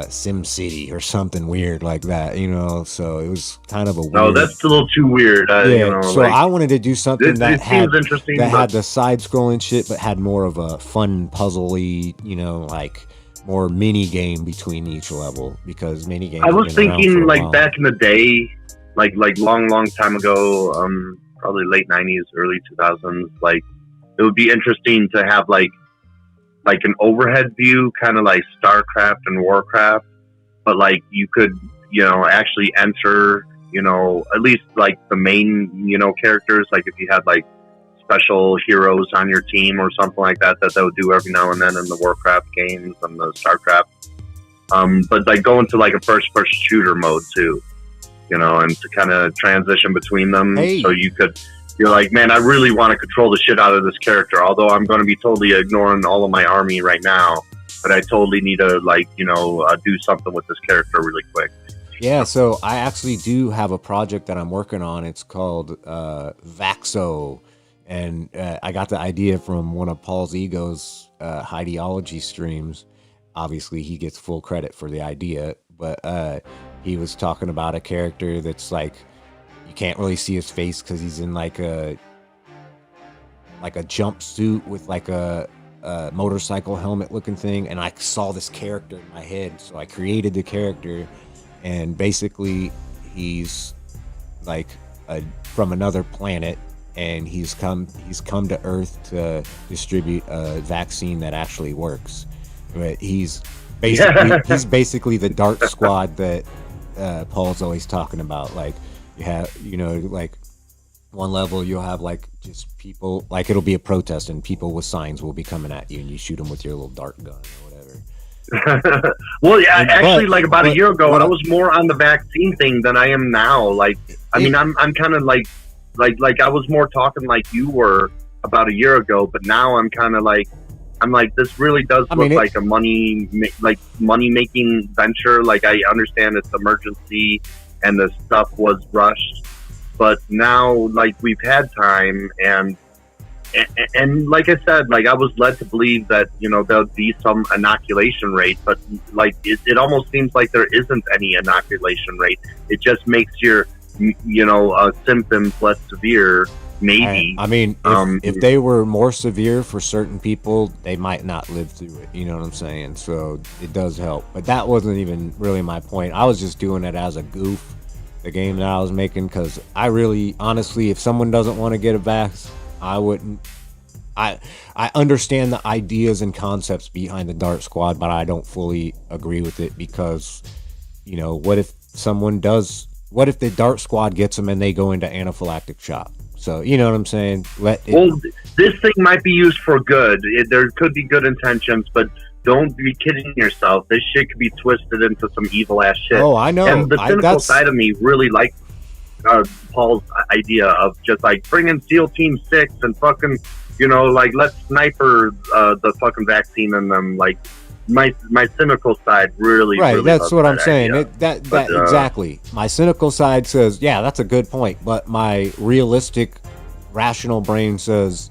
Sim City or something weird like that, you know. So it was kind of a weird. No, that's a little too weird. You know, so like, I wanted to do something that had the side-scrolling shit, but had more of a fun, puzzly, you know, like more mini game between each level, because mini games. I was thinking like back in the day, like long time ago. Probably late 90s, early 2000s. Like, it would be interesting to have like an overhead view, kind of like StarCraft and Warcraft, but like you could, you know, actually enter, you know, at least like the main, you know, characters. Like if you had like special heroes on your team or something like that they would do every now and then in the Warcraft games and the StarCraft. But like go into like a first-person shooter mode too. You know, and to kind of transition between them. Hey. So you're like, man, I really want to control the shit out of this character, although I'm going to be totally ignoring all of my army right now, but I totally need to, like, you know, do something with this character really quick. Yeah, so I actually do have a project that I'm working on. It's called Vaxo, and I got the idea from one of Paul's Ego's ideology streams. Obviously, he gets full credit for the idea, but he was talking about a character that's like, you can't really see his face because he's in like a jumpsuit with like a motorcycle helmet looking thing, and I saw this character in my head, so I created the character, and basically he's like from another planet, and he's come to Earth to distribute a vaccine that actually works. But he's basically the Dark Squad that Paul's always talking about. Like, you have, you know, like one level you'll have like just people, like it'll be a protest and people with signs will be coming at you, and you shoot them with your little dart gun or whatever. Well, yeah, actually, like about a year ago, I was more on the vaccine thing than I am now. Like, I mean, I'm kind of like like I was more talking like you were about a year ago, but now I'm kind of like, this really does look like a money making venture. Like, I understand it's emergency and the stuff was rushed, but now, like, we've had time, and like I said, like, I was led to believe that, you know, there'll be some inoculation rate, but like it almost seems like there isn't any inoculation rate. It just makes your, you know, symptoms less severe. Maybe. I mean, if they were more severe for certain people, they might not live through it. You know what I'm saying? So it does help. But that wasn't even really my point. I was just doing it as a goof, the game that I was making, because I really, honestly, if someone doesn't want to get a vax, I wouldn't. I understand the ideas and concepts behind the Dart Squad, but I don't fully agree with it because, you know, what if the Dart Squad gets them and they go into anaphylactic shock? So, you know what I'm saying? Well, this thing might be used for good. There could be good intentions, but don't be kidding yourself. This shit could be twisted into some evil ass shit. Oh, I know. And the cynical side of me really likes Paul's idea of just like bring in SEAL Team 6 and fucking, you know, like let's sniper the fucking vaccine in them. Like my cynical side really that's what I'm saying. Exactly. My cynical side says, yeah, that's a good point, but my realistic, rational brain says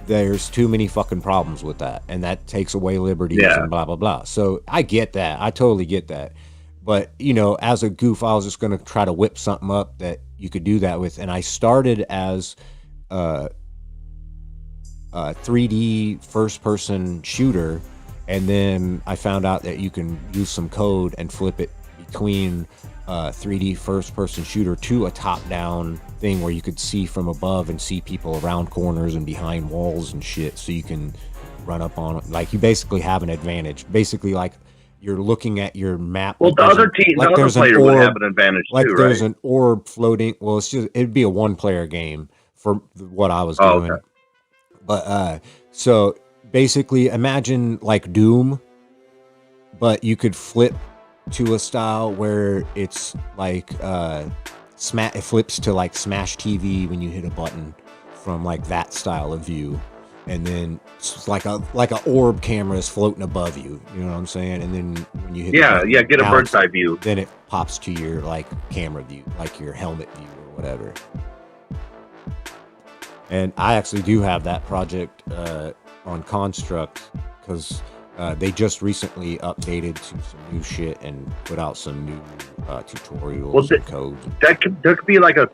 there's too many fucking problems with that, and that takes away liberties and blah blah blah. So I get that. I totally get that. But, you know, as a goof, I was just going to try to whip something up that you could do that with. And I started as a 3D first-person shooter, and then I found out that you can use some code and flip it between 3D first-person shooter to a top-down thing where you could see from above and see people around corners and behind walls and shit, so you can run up on it. Like, you basically have an advantage. Basically, like, you're looking at your map. Well, the other team, like the other player would have an advantage like too, there's right? an orb floating. Well, it'd be a one-player game for what I was doing. Okay. But so basically, imagine like Doom, but you could flip to a style where it's like it flips to like Smash TV when you hit a button from like that style of view. And then it's like a orb camera is floating above you. You know what I'm saying? And then when you hit get a bird's eye view. Then it pops to your like camera view, like your helmet view or whatever. And I actually do have that project on Construct because they just recently updated to some new shit and put out some new tutorials and codes. There could be like a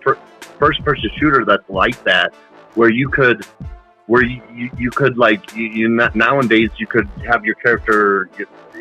first-person shooter that's like that, where you could. Like nowadays you could have your character,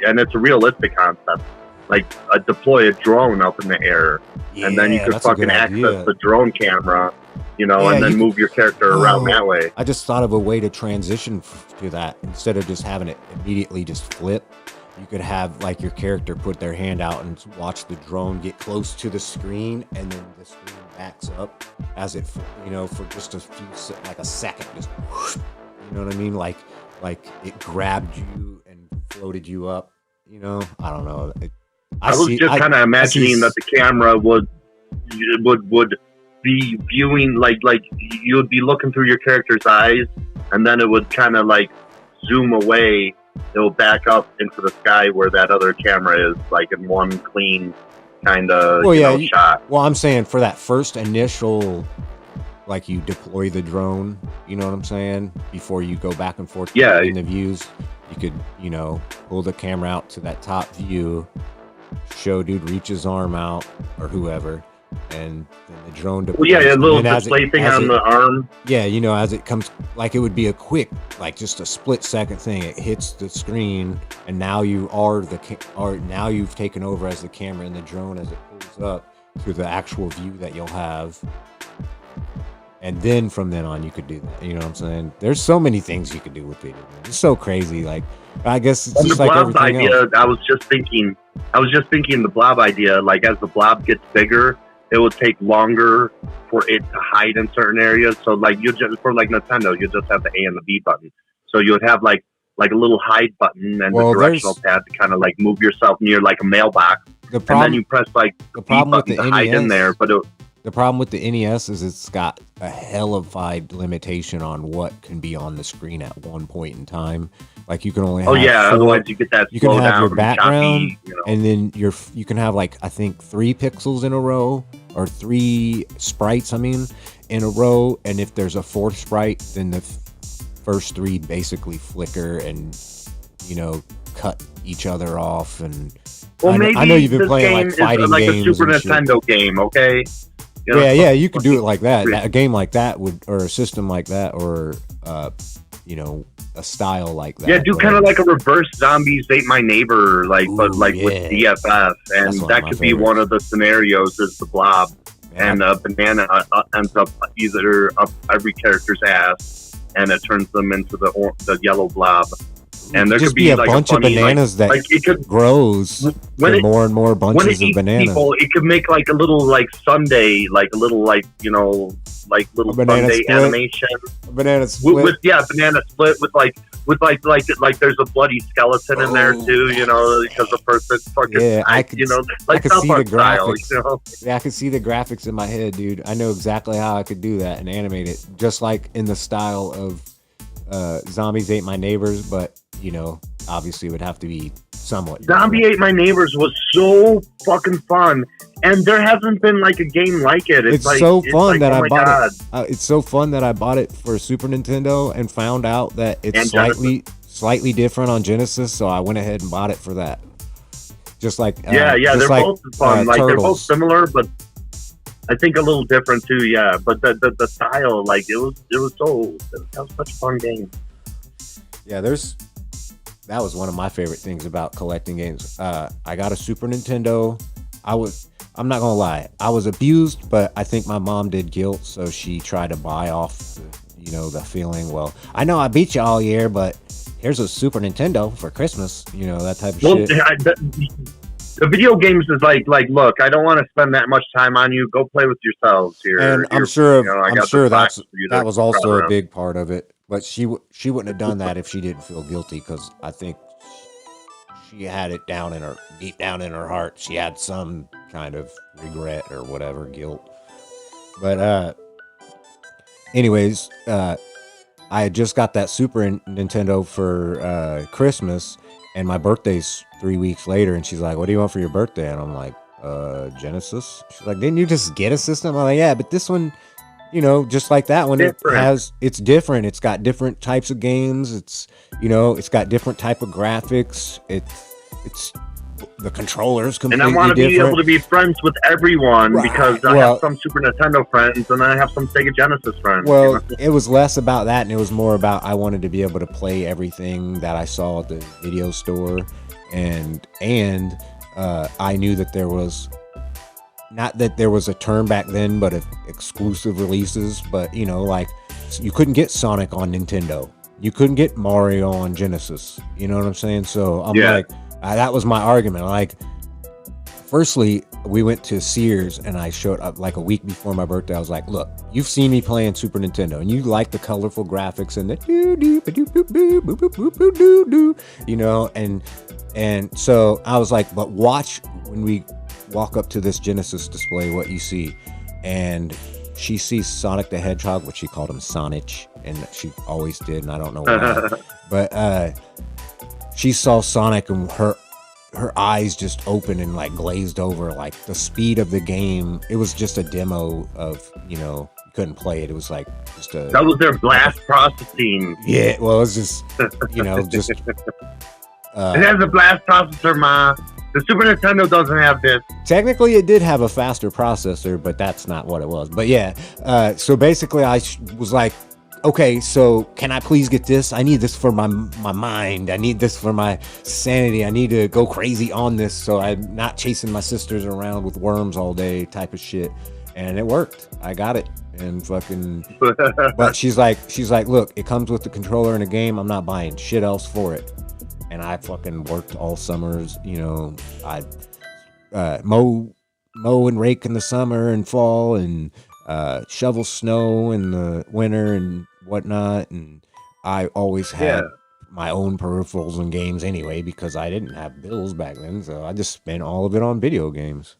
and it's a realistic concept, like deploy a drone up in the air, and then you could fucking access the drone camera, you know, and then move your character around that way. I just thought of a way to transition to that. Instead of just having it immediately just flip, you could have like your character put their hand out and watch the drone get close to the screen, and then the screen backs up as it, you know, for just a few, like a second, just, you know what I mean? Like it grabbed you and floated you up, you know? I don't know. I was just kind of imagining that the camera would be viewing, like you would be looking through your character's eyes, and then it would kind of like zoom away. It'll back up into the sky where that other camera is, like in one clean kind of shot. Well, I'm saying for that first initial, like you deploy the drone, you know what I'm saying? Before you go back and forth in the views, you could, you know, pull the camera out to that top view, show dude reach his arm out or whoever, and then the drone deploys. Well, a little display thing on the arm. Yeah, you know, as it comes, like it would be a quick, like just a split second thing. It hits the screen, and now you now you've taken over as the camera and the drone as it pulls up to the actual view that you'll have. And then from then on, you could do that. You know what I'm saying? There's so many things you could do with video. It's so crazy. Like, I guess it's just like everything else. I was just thinking the blob idea. Like, as the blob gets bigger, it would take longer for it to hide in certain areas. So, like, for Nintendo, you just have the A and the B button. So you would have like a little hide button and the directional pad to kind of like move yourself near like a mailbox. And then you press like the problem with the to hide in there, but The problem with the NES is it's got a hellified limitation on what can be on the screen at one point in time. Like you can only have otherwise you get that you can slow have your down, background, choppy, you know. and then you can have like I think 3 pixels in a row or 3 sprites. I mean, in a row, and if there's a 4th sprite, then the first 3 basically flicker and cut each other off. And Well, maybe I know you've been this playing game like fighting is like a games Super and shit. Nintendo game, okay? You know, Yeah, you could do it like that. A game like that would, or a system like that, or a style like that. Yeah, do kind of like a reverse Zombies Ate My Neighbor, but with DFS, and that could be one of the scenarios. Is the blob, and a banana ends up either up every character's ass, and it turns them into the yellow blob. And there just could be a like bunch funny, of bananas that it could, grows when more and more bunches of bananas. People, it could make like a little sundae, like a little little banana sundae split. animation. A banana split. With banana split with there's a bloody skeleton in there too, because the person fucking I could see the graphics. Yeah, I could see the graphics in my head, dude. I know exactly how I could do that and animate it, just like in the style of Zombies Ate My Neighbors, but obviously it would have to be somewhat Zombie Ate My Neighbors was so fucking fun, and there hasn't been like a game like it. It's so fun that I bought it. It's so fun that I bought it for Super Nintendo and found out that it's slightly different on Genesis, so I went ahead and bought it for that. Just like they're both fun. They're both similar, but I think a little different too. Yeah, but the style, it was such a fun game. Yeah, that was one of my favorite things about collecting games. I got a Super Nintendo. I'm not gonna lie, I was abused, but I think my mom did guilt, so she tried to buy off the feeling, well, I know I beat you all year, but here's a Super Nintendo for Christmas, that type of shit. The video games is like, look, I don't want to spend that much time on you. Go play with yourselves here. And I'm sure that was also a big part of it. But she wouldn't have done that if she didn't feel guilty, because I think she had it deep down in her heart. She had some kind of regret or whatever, guilt. But anyways, I had just got that Super Nintendo for Christmas, and my birthday's 3 weeks later, and she's like, "What do you want for your birthday?" And I'm like, Genesis. She's like, "Didn't you just get a system?" I'm like, "Yeah, but this one, just like that one, it's different. It's got different types of games. It's got different type of graphics. It's the controller's completely different. And I want to be able to be friends with everyone, because I have some Super Nintendo friends and I have some Sega Genesis friends. Well, it was less about that, and it was more about I wanted to be able to play everything that I saw at the video store, and I knew that there was, not that there was a term back then, but exclusive releases. But you couldn't get Sonic on Nintendo, you couldn't get Mario on Genesis. You know what I'm saying? So I'm like, that was my argument. Like, firstly, we went to Sears, and I showed up like a week before my birthday. I was like, "Look, you've seen me playing Super Nintendo, and you like the colorful graphics and the and so I was like, but watch when we walk up to this Genesis display what you see." And she sees Sonic the Hedgehog, which she called him Sonich, and she always did, and I don't know why. But she saw Sonic, and her eyes just opened and like glazed over. Like, the speed of the game, it was just a demo of, you couldn't play it. It was like just a... That was their blast processing. Yeah, well, it was just, just... it has a blast processor, Ma. The Super Nintendo doesn't have this. Technically, it did have a faster processor, but that's not what it was. But yeah, so basically I was like, okay, so can I please get this? I need this for my mind. I need this for my sanity. I need to go crazy on this, so I'm not chasing my sisters around with worms all day type of shit. And it worked. I got it. And fucking... But she's like, look, it comes with the controller and a game. I'm not buying shit else for it. And I fucking worked all summers. I mow and rake in the summer and fall, and shovel snow in the winter and whatnot. And I always had my own peripherals and games anyway, because I didn't have bills back then. So I just spent all of it on video games.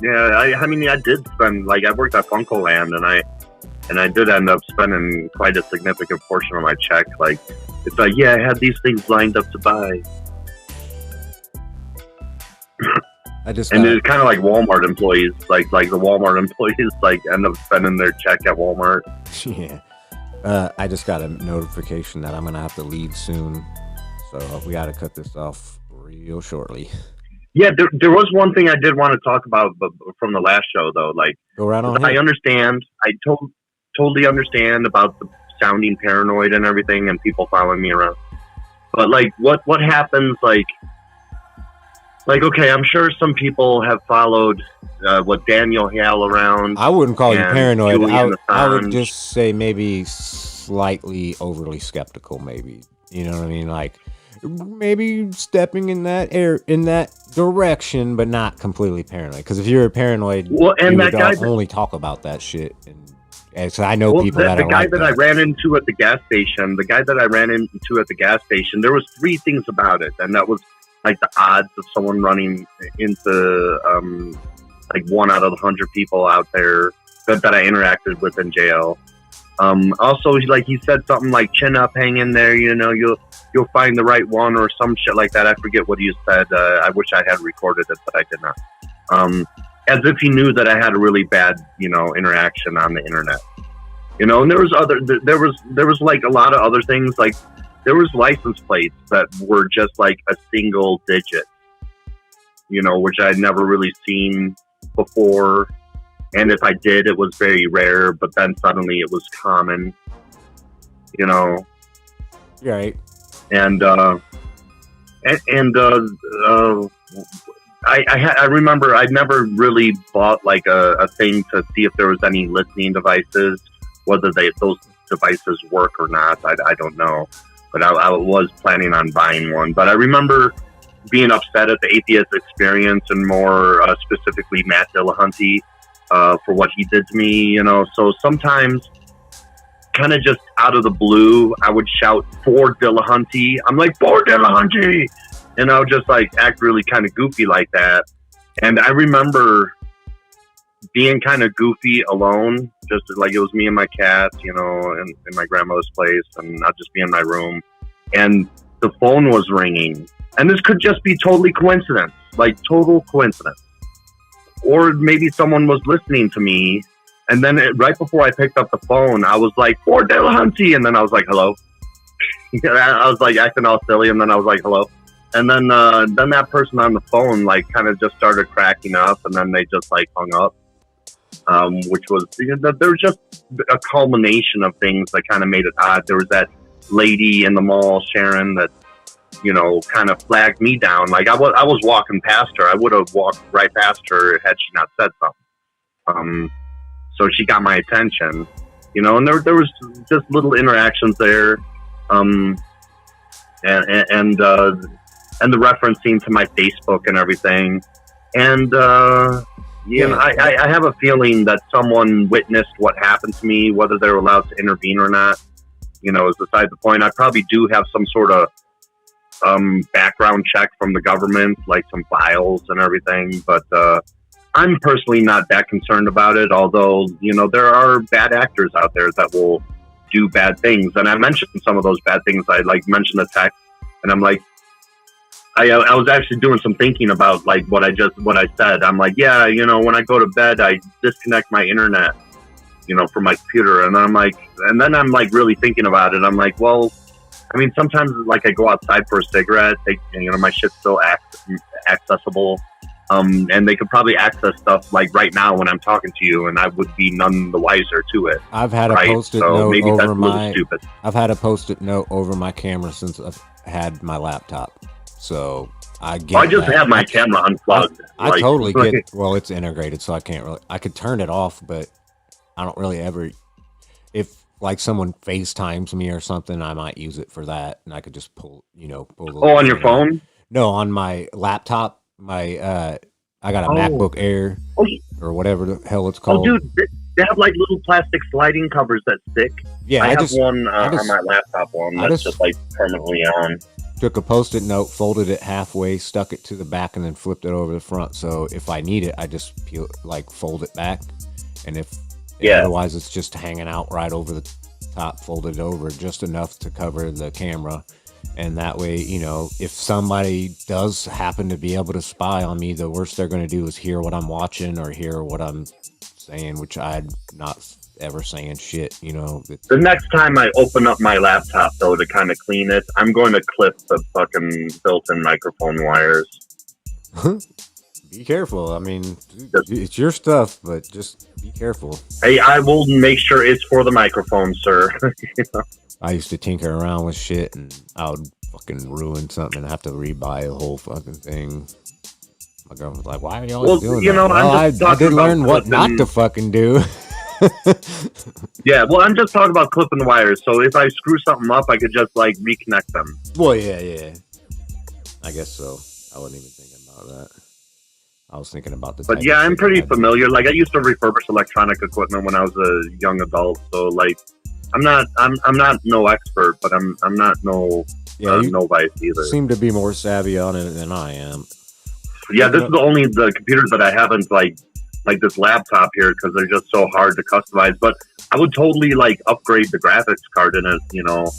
Yeah, I mean, I did spend, like, I worked at Funko Land, and I did end up spending quite a significant portion of my check. Like, it's like, yeah, I had these things lined up to buy. And it's kind of like Walmart employees, like the Walmart employees, like, end up spending their check at Walmart. Yeah. I just got a notification that I'm gonna have to leave soon, so we got to cut this off real shortly. Yeah, there was one thing I did want to talk about from the last show, though. Like, go right on. I understand. I totally understand about the sounding paranoid and everything, and people following me around. But like, what happens? Like, okay, I'm sure some people have followed what Daniel Hale around. I wouldn't call you paranoid. I would just say maybe slightly overly skeptical. Maybe, you know what I mean? Like, maybe stepping in that direction, but not completely paranoid. Because if you're paranoid, and you would only talk about that shit. And so I know people that the guy that I ran into at the gas station. The guy that I ran into at the gas station. There was 3 things about it, and that was like the odds of someone running into like 1 out of 100 people out there that I interacted with in jail. Also, like, he said something like, chin up, hang in there, you know, you'll find the right one, or some shit like that. I forget what he said. I wish I had recorded it, but I did not. As if he knew that I had a really bad, you know, interaction on the internet. You know, and there was like a lot of other things. Like, there was license plates that were just like a single digit, you know, which I'd never really seen before. And if I did, it was very rare, but then suddenly it was common, you know. Right. And I remember I'd never really bought like a thing to see if there was any listening devices, whether those devices work or not. I don't know. But I was planning on buying one. But I remember being upset at the Atheist Experience, and more specifically Matt Dillahunty, for what he did to me, you know. So sometimes, kind of just out of the blue, I would shout, "For Dillahunty." I'm like, "For Dillahunty!" And I would just like act really kind of goofy like that. And I remember being kind of goofy alone, just like it was me and my cat, you know, in my grandmother's place, and I'd just be in my room, and the phone was ringing. And this could just be totally coincidence, like total coincidence. Or maybe someone was listening to me, and then right before I picked up the phone, I was like, "For Dillahunty," and then I was like, "Hello." I was like acting all silly, and then I was like, "Hello." And then that person on the phone like kind of just started cracking up, and then they just like hung up. Which was, you know, there was just a culmination of things that kind of made it odd. There was that lady in the mall, Sharon, that, you know, kind of flagged me down. Like, I was walking past her. I would have walked right past her had she not said something. So she got my attention, you know, and there was just little interactions there. And the referencing to my Facebook and everything. And, you know, I have a feeling that someone witnessed what happened to me, whether they're allowed to intervene or not, you know, is beside the point. I probably do have some sort of background check from the government, like some files and everything, but I'm personally not that concerned about it, although, you know, there are bad actors out there that will do bad things. And I mentioned some of those bad things. I like mentioned the text, and I'm like, I was actually doing some thinking about like what I said. I'm like, yeah, you know, when I go to bed, I disconnect my internet, you know, from my computer. And I'm like, and then I'm like really thinking about it. I'm like, well, I mean, sometimes like I go outside for a cigarette, you know, my shit's still accessible. And they could probably access stuff like right now when I'm talking to you, and I would be none the wiser to it. I've had a post-it note over my. I've had a post-it note over my camera since I've had my laptop. So I get. I just have my camera unplugged. I totally get. Well, it's integrated, so I can't really. I could turn it off, but I don't really ever. If like someone FaceTimes me or something, I might use it for that, and I could just pull the. Oh, on your phone? No, on my laptop. I got a MacBook Air or whatever the hell it's called. Oh, dude, they have like little plastic sliding covers that stick. Yeah, I have one on my laptop one that's just like permanently on. took a Post-it note, folded it halfway, stuck it to the back, and then flipped it over the front. So if I need it, I just fold it back, and otherwise it's just hanging out right over the top, folded over just enough to cover the camera. And that way, you know, if somebody does happen to be able to spy on me, the worst they're going to do is hear what I'm watching or hear what I'm saying, which I'm not ever saying shit, you know. The next time I open up my laptop, though, to kind of clean it, I'm going to clip the fucking built-in microphone wires. Be careful. I mean, it's your stuff, but just be careful. Hey, I will make sure it's for the microphone, sir. You know? I used to tinker around with shit, and I would fucking ruin something and have to rebuy the whole fucking thing. My girl was like, "Why are you always doing that?" Well, I did learn what not to fucking do. Yeah, well, I'm just talking about clipping the wires. So if I screw something up, I could just like reconnect them. Well, yeah. I guess so. I wasn't even thinking about that. I was thinking about the. But yeah, I'm pretty familiar. Like I used to refurbish electronic equipment when I was a young adult. So like, I'm not no expert, but I'm not no novice either. Seem to be more savvy on it than I am. Yeah, this is the computers that I haven't like this laptop here because they're just so hard to customize. But I would totally like upgrade the graphics card in it, you know,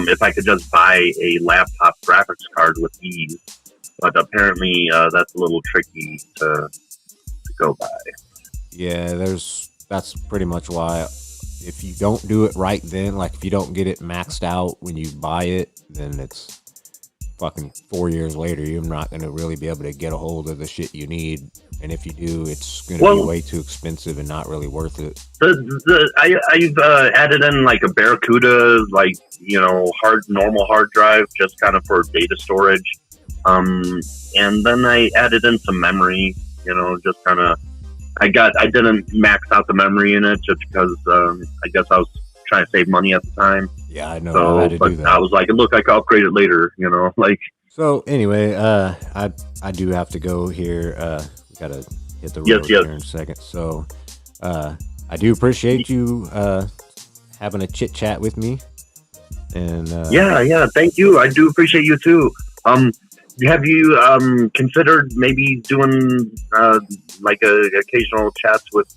if I could just buy a laptop graphics card with ease. But apparently that's a little tricky to go by. Yeah, that's pretty much why if you don't do it right then, like if you don't get it maxed out when you buy it, then it's fucking 4 years later, you're not going to really be able to get a hold of the shit you need. And if you do, it's going to be way too expensive and not really worth it. I've added in like a Barracuda, like, you know, normal hard drive, just kind of for data storage. And then I added in some memory, you know, just kind of, I didn't max out the memory in it just because, I guess I was trying to save money at the time. Yeah, I know. So, I had to do that. I was like, look, I could upgrade it later, you know, like. So anyway, I do have to go here. We gotta hit the road here in a second. So, I do appreciate you having a chit chat with me. And yeah, thank you. I do appreciate you too. Have you considered maybe doing like occasional chats with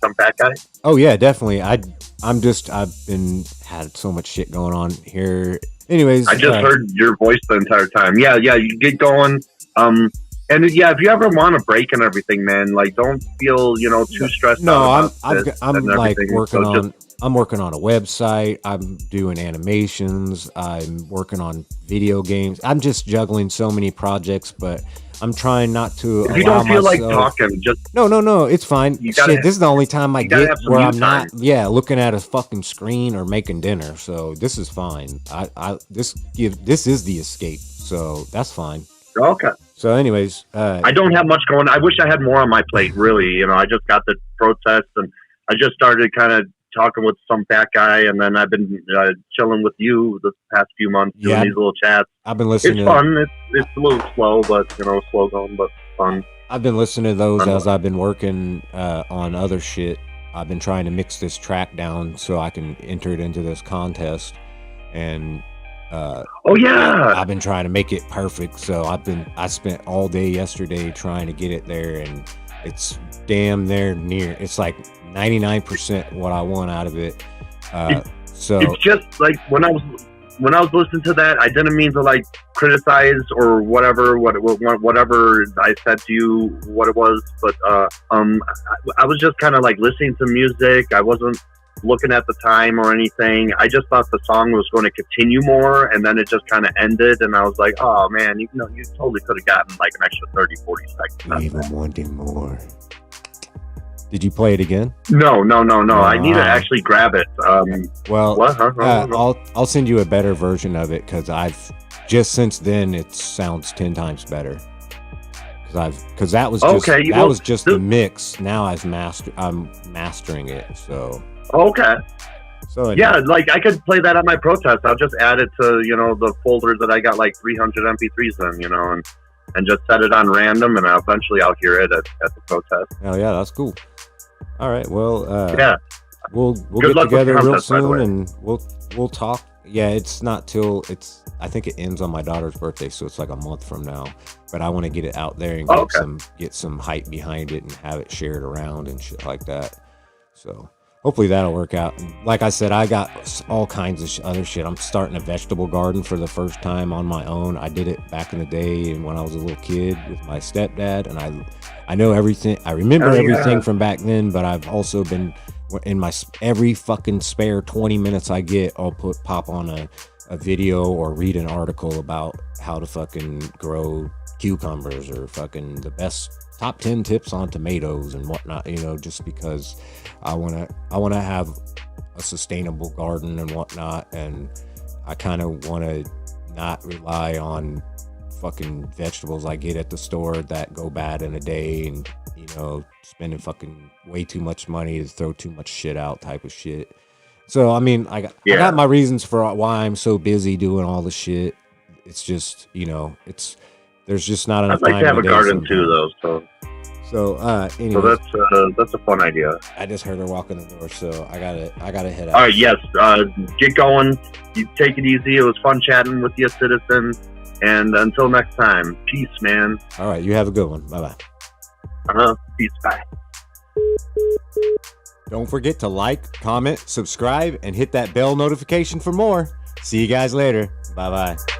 some fat guy? Oh yeah, definitely. I've had so much shit going on here. Anyways, I just heard your voice the entire time. Yeah, you get going. And yeah, if you ever want a break and everything, man, like don't feel, you know, too stressed out. No, I'm like working on. I'm working on a website. I'm doing animations. I'm working on video games. I'm just juggling so many projects, but I'm trying not to. If you don't feel like talking, just no, it's fine. Shit, this is the only time I get where I'm not, looking at a fucking screen or making dinner. So this is fine. This is the escape. So that's fine. Okay. So, anyways, I don't have much going. I wish I had more on my plate. Really, you know, I just got the protest, and I just started kind of talking with some fat guy, and then I've been chilling with you the past few months doing these little chats. I've been listening. It's fun. It's a little slow, but you know, slow going, but fun. I've been listening to those as I've been working on other shit. I've been trying to mix this track down so I can enter it into this contest, and I've been trying to make it perfect. So I spent all day yesterday trying to get it there, and it's damn near. It's like 99% what I want out of it. So it's just like when I was listening to that, I didn't mean to like criticize or whatever I said to you what it was, but I was just kind of like listening to music. I wasn't looking at the time or anything. I just thought the song was going to continue more, and then it just kind of ended, and I was like, oh man, you totally could have gotten like an extra 30-40 seconds. Leave them wanting more. Did you play it again? No. I need to actually grab it. I'll send you a better version of it because I've just since then it sounds 10 times better. Because that was just the mix. Now I'm mastering it. So okay. So yeah, like I could play that at my protest. I'll just add it to the folder that I got like 300 MP3s in, and just set it on random, and eventually I'll hear it at the protest. Hell yeah, that's cool. All right, well, yeah, we'll get together real soon, and we'll talk Yeah, it's not till I think it ends on my daughter's birthday, so it's like a month from now. But I want to get it out there and get some hype behind it and have it shared around and shit like that. So hopefully that'll work out. And like I said, I got all kinds of other shit. I'm starting a vegetable garden for the first time on my own. I did it back in the day and when I was a little kid with my stepdad, and I know everything. I remember everything from back then, but I've also been in my every fucking spare 20 minutes I get, I'll pop on a video or read an article about how to fucking grow cucumbers or fucking the best top 10 tips on tomatoes and whatnot, you know, just because I want to have a sustainable garden and whatnot. And I kind of want to not rely on fucking vegetables I get at the store that go bad in a day, and you know, spending fucking way too much money to throw too much shit out type of shit. So I mean, I got my reasons for why I'm so busy doing all the shit. It's just, you know, there's just not enough time. I'd like to have a garden too, though. So anyway, so that's a fun idea. I just heard her walk in the door, so I gotta head out. All right, yes, get going. You take it easy. It was fun chatting with you, citizen. And until next time, peace, man. All right, you have a good one. Bye bye. Peace. Bye. Don't forget to like, comment, subscribe, and hit that bell notification for more. See you guys later. Bye bye.